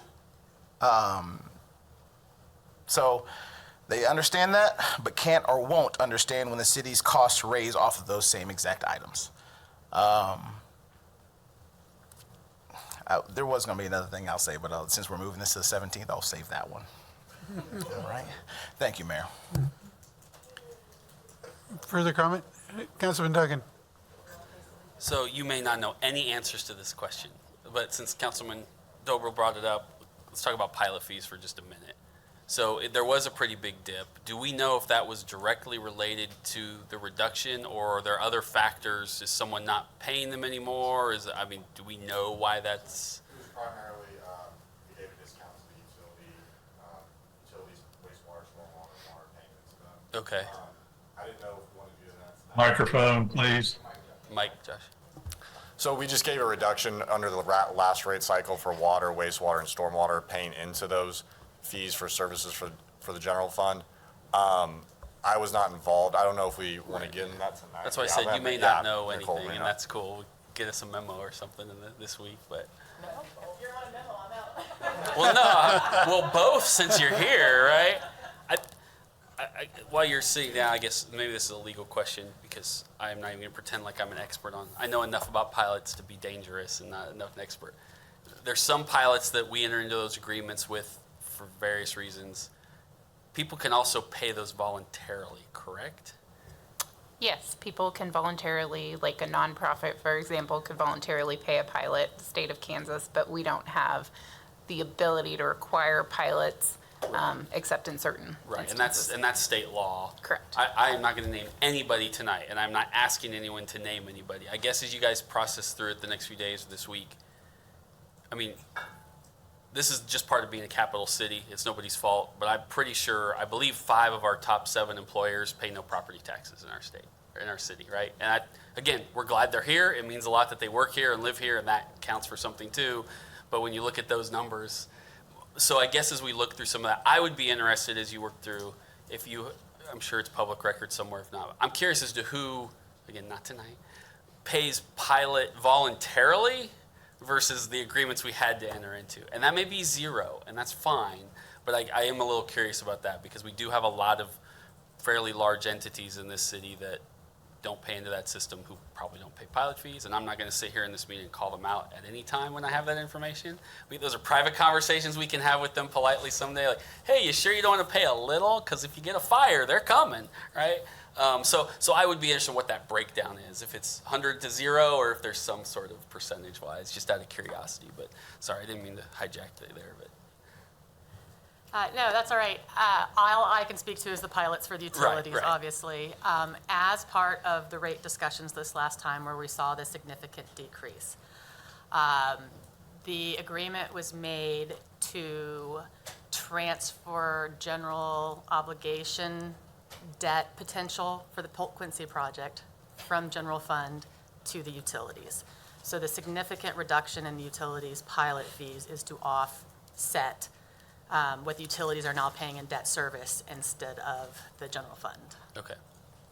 So they understand that, but can't or won't understand when the city's costs raise off of those same exact items. There was going to be another thing I'll say, but since we're moving this to the 17th, I'll save that one. All right. Thank you, Mayor. Further comment? Councilman Duggan. So you may not know any answers to this question, but since Councilman Dobril brought it up, let's talk about pilot fees for just a minute. So there was a pretty big dip. Do we know if that was directly related to the reduction, or are there other factors? Is someone not paying them anymore? Do we know why that's? It was primarily, we gave a discount to the utilities, wastewater, stormwater, water payments to them. Okay. I didn't know if you wanted to do that. Microphone, please. Mike, Josh. So we just gave a reduction under the last rate cycle for water, wastewater, and stormwater, paying into those fees for services for the general fund. I was not involved. I don't know if we want to get into that tonight. That's why I said you may not know anything, and that's cool. Get us a memo or something this week, but. No, if you're on a memo, I'm out. Well, no, well, both, since you're here, right? While you're sitting down, I guess maybe this is a legal question, because I'm not even going to pretend like I'm an expert on. I know enough about pilots to be dangerous and not enough an expert. There's some pilots that we enter into those agreements with for various reasons. People can also pay those voluntarily, correct? Yes, people can voluntarily, like a nonprofit, for example, could voluntarily pay a pilot, the state of Kansas, but we don't have the ability to require pilots except in certain instances. and that's state law. Correct. I am not going to name anybody tonight, and I'm not asking anyone to name anybody. I guess as you guys process through it the next few days of this week, I mean, this is just part of being a capital city. It's nobody's fault, but I'm pretty sure, I believe 5 of our top 7 employers pay no property taxes in our state, or in our city, right? And again, we're glad they're here. It means a lot that they work here and live here, and that counts for something too. But when you look at those numbers, so I guess as we look through some of that, I would be interested as you work through, I'm sure it's public record somewhere, if not. I'm curious as to who, again, not tonight, pays pilot voluntarily versus the agreements we had to enter into. And that may be 0, and that's fine, but I am a little curious about that, because we do have a lot of fairly large entities in this city that don't pay into that system, who probably don't pay pilot fees, and I'm not going to sit here in this meeting and call them out at any time when I have that information. Those are private conversations we can have with them politely someday, like, hey, you sure you don't want to pay a little? Because if you get a fire, they're coming, right? So I would be interested in what that breakdown is, if it's 100 to 0, or if there's some sort of percentage-wise, just out of curiosity. But sorry, I didn't mean to hijack you there, but. No, that's all right. All I can speak to is the pilots for the utilities, right. Obviously. As part of the rate discussions this last time where we saw the significant decrease, the agreement was made to transfer general obligation debt potential for the Polk Quincy project from general fund to the utilities. So the significant reduction in the utilities pilot fees is to offset what the utilities are now paying in debt service instead of the general fund. Okay.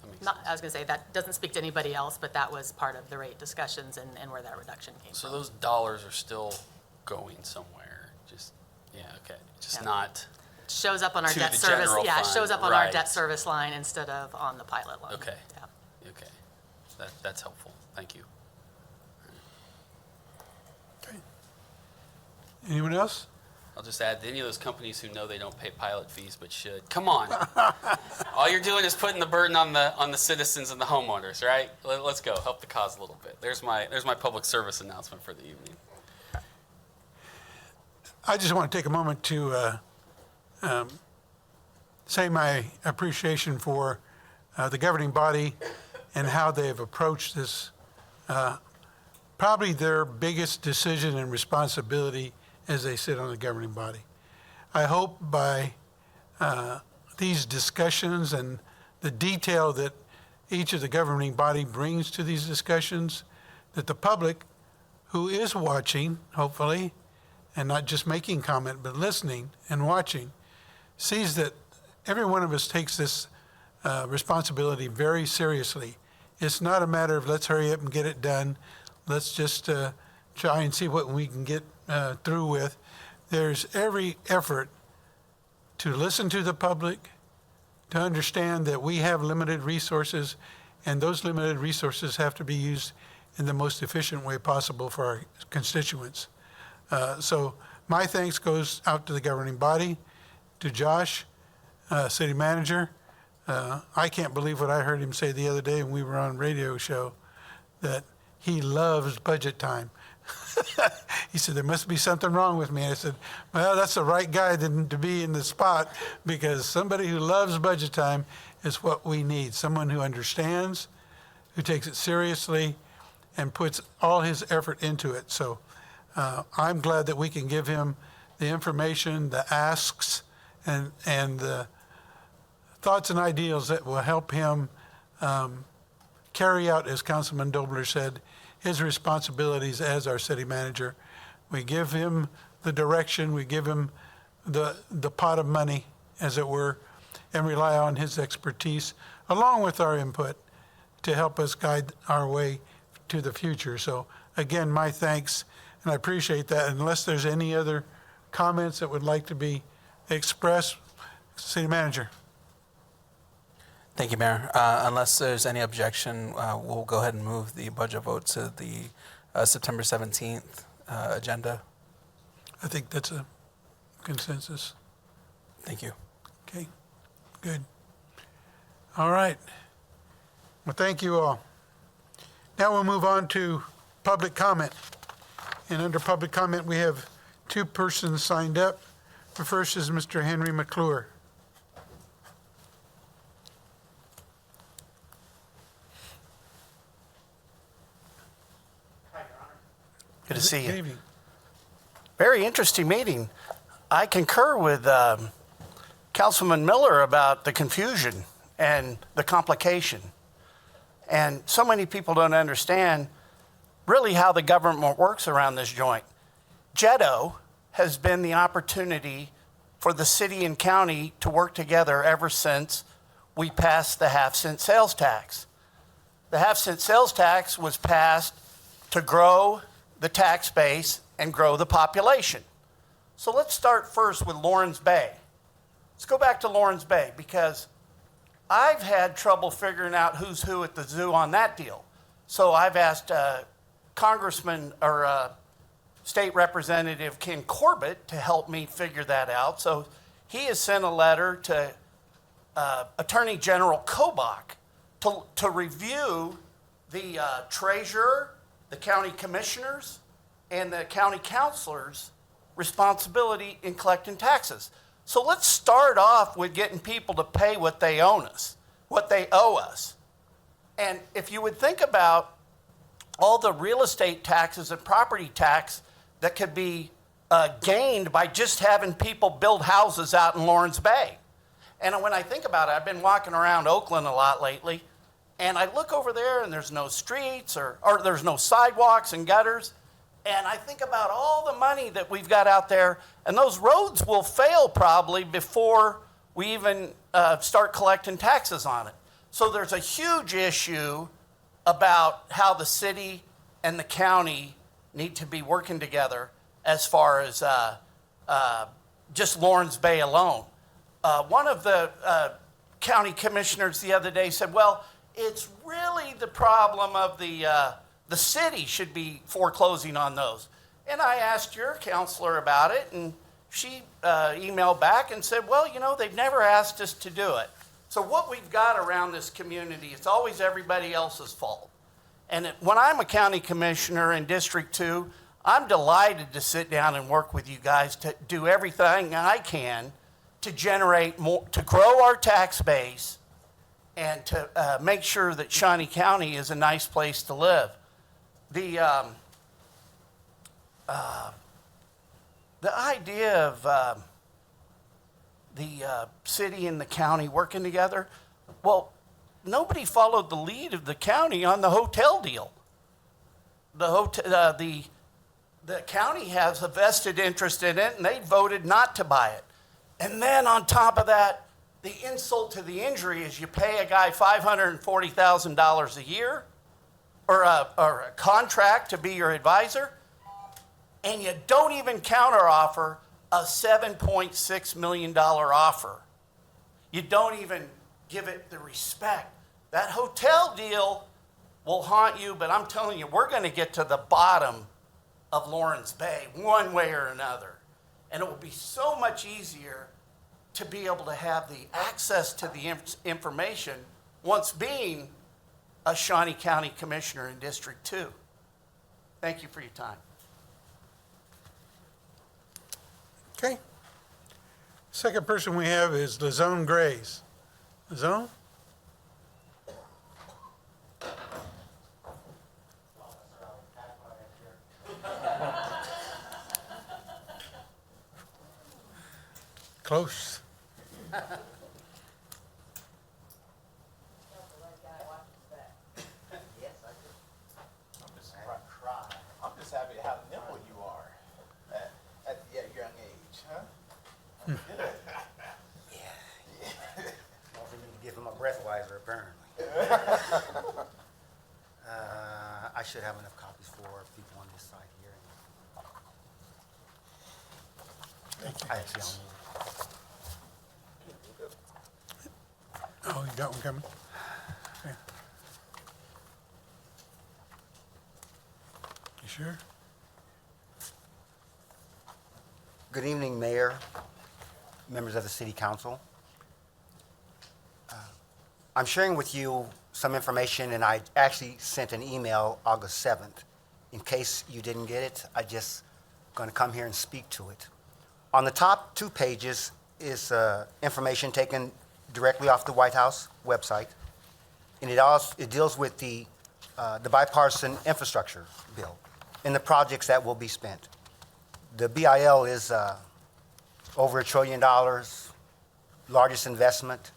That makes sense. I was going to say, that doesn't speak to anybody else, but that was part of the rate discussions and where that reduction came So from. those dollars are still going somewhere, just not. Shows up on our to debt the service. general Yeah, it fund, shows up on our right. debt service line instead of on the pilot line. Okay. Yeah. Okay. That's helpful. Thank you. Okay. Anyone else? I'll just add, any of those companies who know they don't pay pilot fees but should, come on. All you're doing is putting the burden on the citizens and the homeowners, right? Let's go, help the cause a little bit. There's my public service announcement for the evening. I just want to take a moment to say my appreciation for the governing body and how they have approached this, probably their biggest decision and responsibility as they sit on the governing body. I hope by these discussions and the detail that each of the governing body brings to these discussions, that the public who is watching, hopefully, and not just making comment, but listening and watching, sees that every one of us takes this responsibility very seriously. It's not a matter of let's hurry up and get it done. Let's just try and see what we can get through with. There's every effort to listen to the public, to understand that we have limited resources, and those limited resources have to be used in the most efficient way possible for our constituents. So my thanks goes out to the governing body, to Josh, city manager. I can't believe what I heard him say the other day when we were on a radio show, that he loves budget time. He said, there must be something wrong with me. I said, well, that's the right guy to be in the spot, because somebody who loves budget time is what we need. Someone who understands, who takes it seriously, and puts all his effort into it. So I'm glad that we can give him the information, the asks, and the thoughts and ideals that will help him carry out, as Councilman Dobler said, his responsibilities as our city manager. We give him the direction, we give him the pot of money, as it were, and rely on his expertise, along with our input, to help us guide our way to the future. So again, my thanks, and I appreciate that. Unless there's any other comments that would like to be expressed, city manager. Thank you, Mayor. Unless there's any objection, we'll go ahead and move the budget vote to the September 17th agenda. I think that's a consensus. Thank you. Okay, good. All right. Well, thank you all. Now we'll move on to public comment. And under public comment, we have two persons signed up. The first is Mr. Henry McClure. Good to see Good you. evening. Very interesting meeting. I concur with Councilman Miller about the confusion and the complication. And so many people don't understand really how the government works around this joint. JETO has been the opportunity for the city and county to work together ever since we passed the half-cent sales tax. The half-cent sales tax was passed to grow the tax base and grow the population. So let's start first with Lawrence Bay. Let's go back to Lawrence Bay, because I've had trouble figuring out who's who at the zoo on that deal. So I've asked Congressman or State Representative Ken Corbett to help me figure that out. So he has sent a letter to Attorney General Kobach to review the treasurer, the county commissioners, and the county councilors' responsibility in collecting taxes. So let's start off with getting people to pay what they owe us. And if you would think about all the real estate taxes and property tax that could be gained by just having people build houses out in Lawrence Bay. And when I think about it, I've been walking around Oakland a lot lately, and I look over there and there's no streets or there's no sidewalks and gutters. And I think about all the money that we've got out there, and those roads will fail probably before we even start collecting taxes on it. So there's a huge issue about how the city and the county need to be working together as far as just Lawrence Bay alone. One of the county commissioners the other day said, well, it's really the problem of the city should be foreclosing on those. And I asked your counselor about it, and she emailed back and said, well, you know, they've never asked us to do it. So what we've got around this community, it's always everybody else's fault. And when I'm a county commissioner in District 2, I'm delighted to sit down and work with you guys to do everything I can to generate more, to grow our tax base and to make sure that Shawnee County is a nice place to live. The idea of the city and the county working together, well, nobody followed the lead of the county on the hotel deal. The county has a vested interest in it, and they voted not to buy it. And then on top of that, the insult to the injury is you pay a guy $540,000 a year or a contract to be your advisor, and you don't even counteroffer a $7.6 million offer. You don't even give it the respect. That hotel deal will haunt you, but I'm telling you, we're going to get to the bottom of Lawrence Bay one way or another. And it will be so much easier to be able to have the access to the information once being a Shawnee County Commissioner in District 2. Thank you for your time. Okay. Second person we have is LaZone Grays. LaZone? Close. I'm just happy how nimble you are at a young age, huh? Good. Also need to give him a breathalyzer, apparently. I should have enough copies for people on this side here. I actually don't need it. Oh, you got one coming? Okay. You sure? Good evening, Mayor, members of the City Council. I'm sharing with you some information, and I actually sent an email August 7th. In case you didn't get it, I just going to come here and speak to it. On the top 2 pages is information taken directly off the White House website, and it deals with the bipartisan infrastructure bill and the projects that will be spent. The BIL is over $1 trillion, largest investment,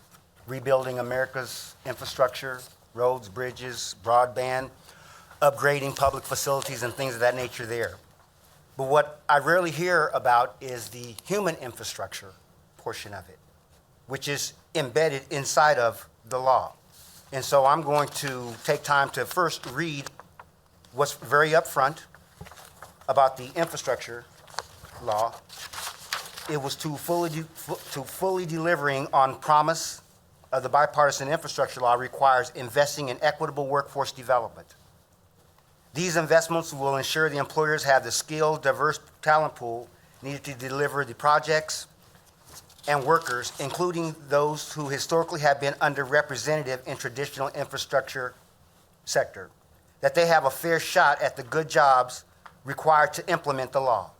rebuilding America's infrastructure, roads, bridges, broadband, upgrading public facilities and things of that nature there. But what I rarely hear about is the human infrastructure portion of it, which is embedded inside of the law. And so I'm going to take time to first read what's very upfront about the infrastructure law. It was to fully delivering on promise of the bipartisan infrastructure law requires investing in equitable workforce development. These investments will ensure the employers have the skilled, diverse talent pool needed to deliver the projects and workers, including those who historically have been underrepresented in traditional infrastructure sector, that they have a fair shot at the good jobs required to implement the law.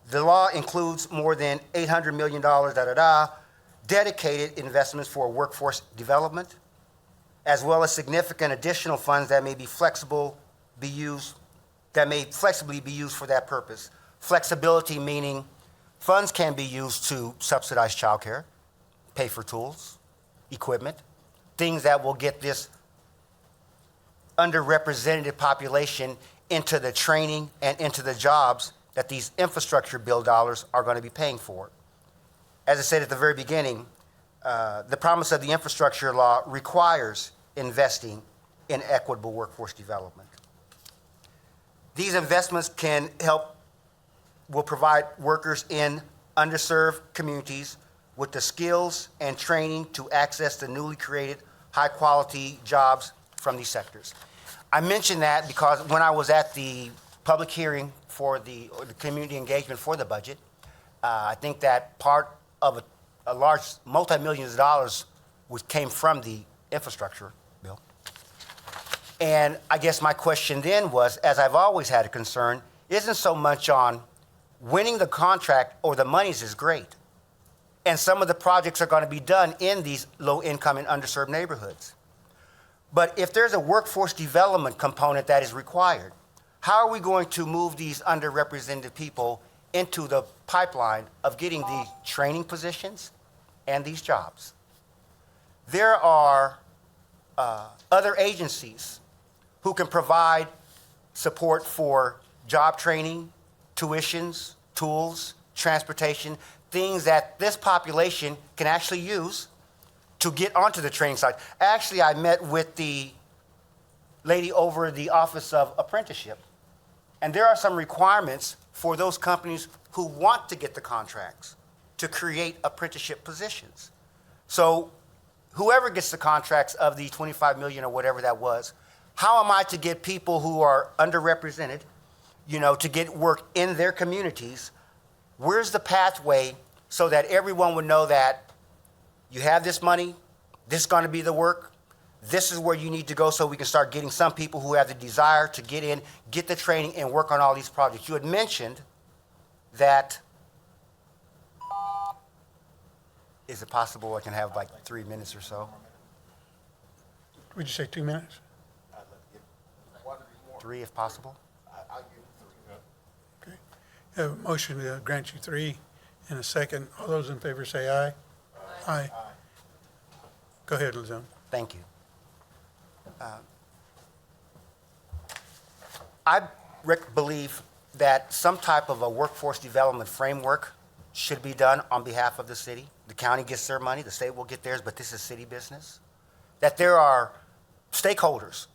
The law includes more than $800 million dedicated investments for workforce development, as well as significant additional funds that may flexibly be used for that purpose. Flexibility meaning funds can be used to subsidize childcare, pay for tools, equipment, things that will get this underrepresented population into the training and into the jobs that these infrastructure bill dollars are going to be paying for. As I said at the very beginning, the promise of the infrastructure law requires investing in equitable workforce development. These investments will provide workers in underserved communities with the skills and training to access the newly created high-quality jobs from these sectors. I mention that because when I was at the public hearing for the community engagement for the budget, I think that part of a large multi-millions of dollars came from the infrastructure bill. And I guess my question then was, as I've always had a concern, isn't so much on winning the contract or the monies is great. And some of the projects are going to be done in these low-income and underserved neighborhoods. But if there's a workforce development component that is required, how are we going to move these underrepresented people into the pipeline of getting the training positions and these jobs? There are other agencies who can provide support for job training, tuitions, tools, transportation, things that this population can actually use to get onto the training side. Actually, I met with the lady over the Office of Apprenticeship, and there are some requirements for those companies who want to get the contracts to create apprenticeship positions. So whoever gets the contracts of the 25 million or whatever that was, how am I to get people who are underrepresented, to get work in their communities? Where's the pathway so that everyone would know that you have this money, this is going to be the work, this is where you need to go, so we can start getting some people who have the desire to get in, get the training, and work on all these projects. You had mentioned that, is it possible I can have like 3 minutes or so? Would you say 2 minutes? 3 if possible? Okay. Have a motion to grant you 3 and a second. All those in favor say aye. Aye. Go ahead, Lizelle. Thank you. I believe that some type of a workforce development framework should be done on behalf of the city. The county gets their money, the state will get theirs, but this is city business. That there are stakeholders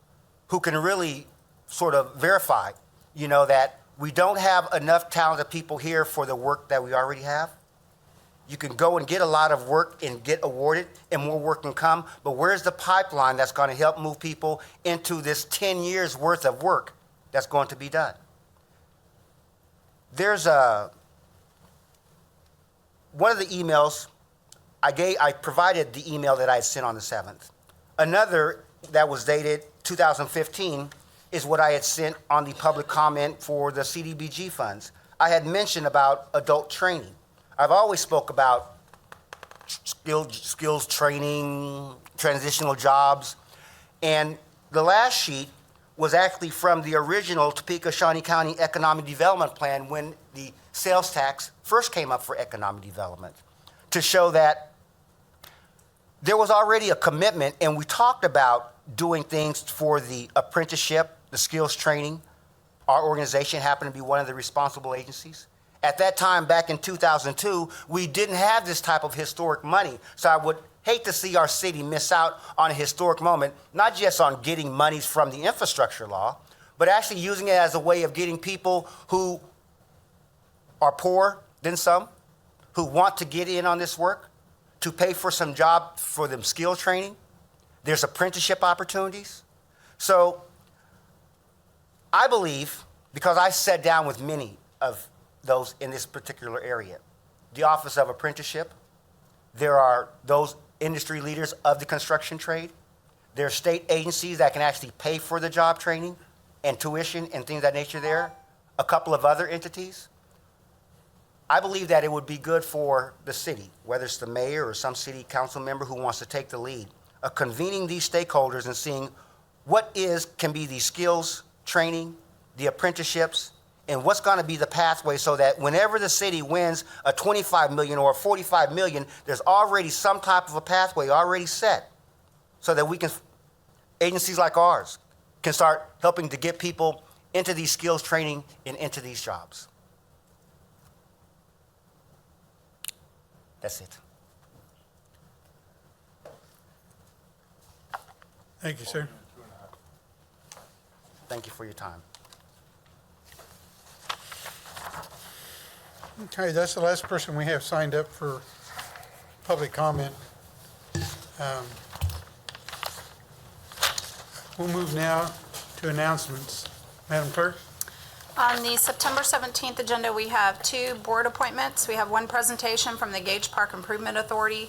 who can really sort of verify, that we don't have enough talented people here for the work that we already have. You can go and get a lot of work and get awarded, and more work can come, but where's the pipeline that's going to help move people into this 10 years worth of work that's going to be done? There's one of the emails, I provided the email that I had sent on the 7th. Another that was dated 2015 is what I had sent on the public comment for the CDBG funds. I had mentioned about adult training. I've always spoke about skills training, transitional jobs, and the last sheet was actually from the original Topeka Shawnee County Economic Development Plan when the sales tax first came up for economic development, to show that there was already a commitment, and we talked about doing things for the apprenticeship, the skills training. Our organization happened to be one of the responsible agencies. At that time, back in 2002, we didn't have this type of historic money. So I would hate to see our city miss out on a historic moment, not just on getting monies from the infrastructure law, but actually using it as a way of getting people who are poorer than some, who want to get in on this work, to pay for some job for them skill training. There's apprenticeship opportunities. So I believe, because I sat down with many of those in this particular area, the Office of Apprenticeship, there are those industry leaders of the construction trade, there are state agencies that can actually pay for the job training and tuition and things of that nature there, a couple of other entities. I believe that it would be good for the city, whether it's the mayor or some city council member who wants to take the lead, of convening these stakeholders and seeing what can be the skills training, the apprenticeships, and what's going to be the pathway so that whenever the city wins a 25 million or a 45 million, there's already some type of a pathway already set so that we can, agencies like ours, can start helping to get people into these skills training and into these jobs. That's it. Thank you, sir. Thank you for your time. Okay, that's the last person we have signed up for public comment. We'll move now to announcements. Madam Clerk? On the September 17th agenda, we have 2 board appointments. We have 1 presentation from the Gage Park Improvement Authority.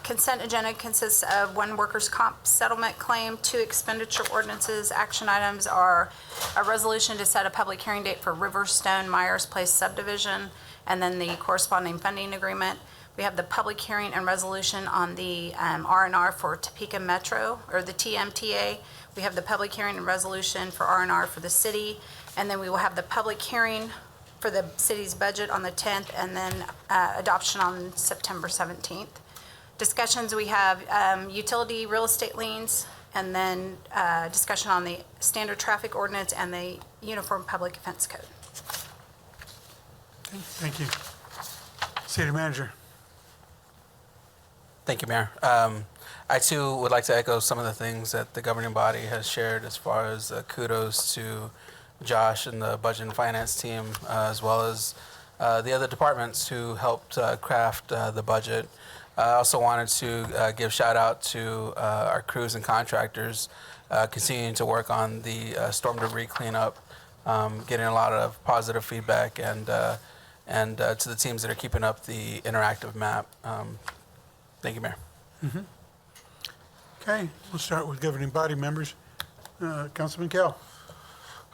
Consent agenda consists of 1 workers' comp settlement claim, 2 expenditure ordinances. Action items are a resolution to set a public hearing date for Riverstone Myers Place subdivision, and then the corresponding funding agreement. We have the public hearing and resolution on the R&R for Topeka Metro, or the TMTA. We have the public hearing and resolution for R&R for the city, and then we will have the public hearing for the city's budget on the 10th, and then adoption on September 17th. Discussions, we have utility real estate liens, and then discussion on the standard traffic ordinance and the Uniform Public Offense Code. Okay, thank you. City Manager. Thank you, Mayor. I too would like to echo some of the things that the governing body has shared as far as kudos to Josh and the Budget and Finance team, as well as the other departments who helped craft the budget. I also wanted to give shout out to our crews and contractors continuing to work on the storm debris cleanup, getting a lot of positive feedback, and to the teams that are keeping up the interactive map. Thank you, Mayor. Okay, we'll start with governing body members. Councilman Kell.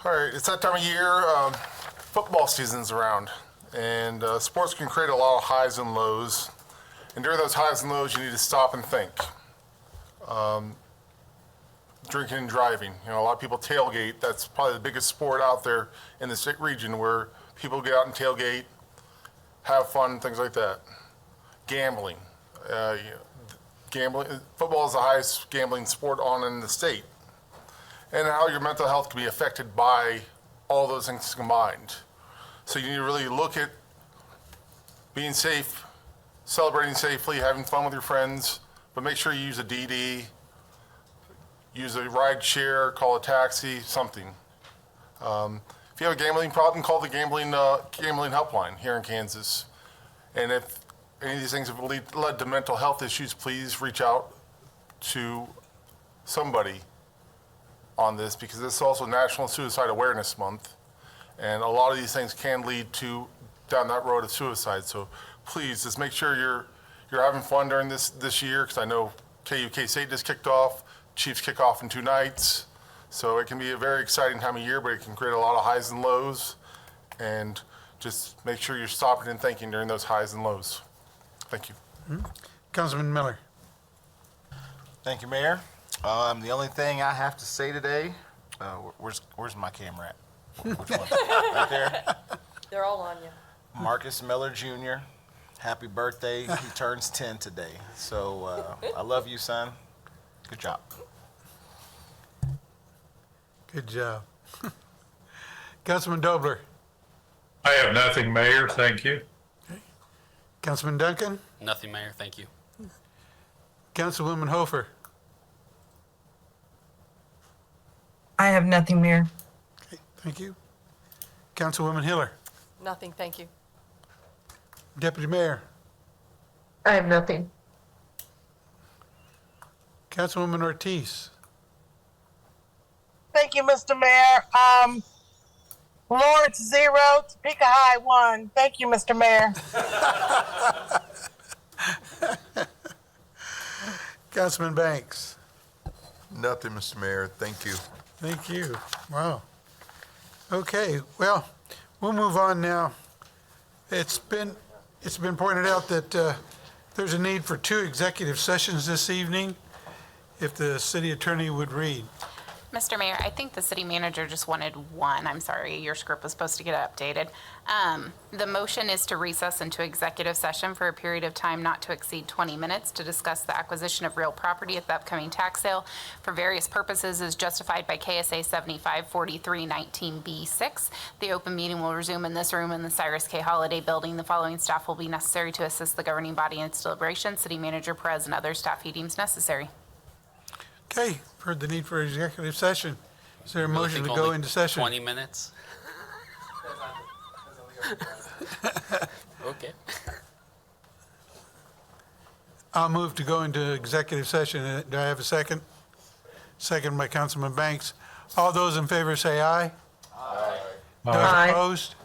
All right, it's that time of year. Football season's around, and sports can create a lot of highs and lows. And during those highs and lows, you need to stop and think. Drinking and driving. You know, a lot of people tailgate. That's probably the biggest sport out there in the state region, where people get out and tailgate, have fun, things like that. Gambling. Gambling. Football is the highest gambling sport on in the state. And how your mental health can be affected by all those things combined. So you need to really look at being safe, celebrating safely, having fun with your friends, but make sure you use a DD, use a ride share, call a taxi, something. If you have a gambling problem, call the gambling helpline here in Kansas. And if any of these things have led to mental health issues, please reach out to somebody on this, because this is also National Suicide Awareness Month. And a lot of these things can lead to down that road of suicide. So please just make sure you're having fun during this year, because I know KUK State just kicked off. Chiefs kick off in 2 nights. So it can be a very exciting time of year, but it can create a lot of highs and lows. And just make sure you're stopping and thinking during those highs and lows. Thank you. Councilman Miller. Thank you, Mayor. The only thing I have to say today, where's my camera at? Which one? Right there? They're all on you. Marcus Miller Jr., happy birthday. He turns 10 today. So I love you, son. Good job. Good job. Councilman Dobler. I have nothing, Mayor. Thank you. Councilman Duncan. Nothing, Mayor. Thank you. Councilwoman Hofer. I have nothing, Mayor. Okay, thank you. Councilwoman Hiller. Nothing, thank you. Deputy Mayor. I have nothing. Councilwoman Ortiz. Thank you, Mr. Mayor. Lawrence 0, Topeka High 1. Thank you, Mr. Mayor. Councilman Banks. Nothing, Mr. Mayor. Thank you. Thank you. Wow. Okay, well, we'll move on now. It's been pointed out that there's a need for 2 executive sessions this evening. If the city attorney would read. Mr. Mayor, I think the city manager just wanted one. I'm sorry, your script was supposed to get updated. The motion is to recess into executive session for a period of time not to exceed 20 minutes to discuss the acquisition of real property at the upcoming tax sale for various purposes as justified by KSA 754319B6. The open meeting will resume in this room in the Cyrus K. Holiday Building. The following staff will be necessary to assist the governing body in its deliberation. City Manager Perez and other staff he deems necessary. Okay, heard the need for executive session. Is there a Really motion think to go only into session? 20 minutes? Okay. I'll move to go into executive session. Do I have a second? Second by Councilman Banks. All those in favor say aye. Aye. Those Aye. opposed?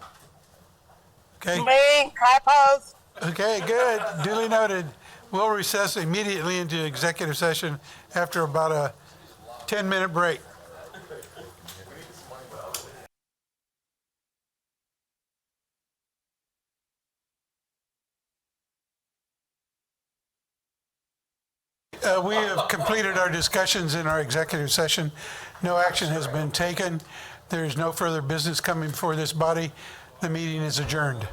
Okay, Me, I oppose. okay, good. Duly noted. We'll recess immediately into executive session after about a 10-minute break. We have completed our discussions in our executive session. No action has been taken. There is no further business coming before this body. The meeting is adjourned.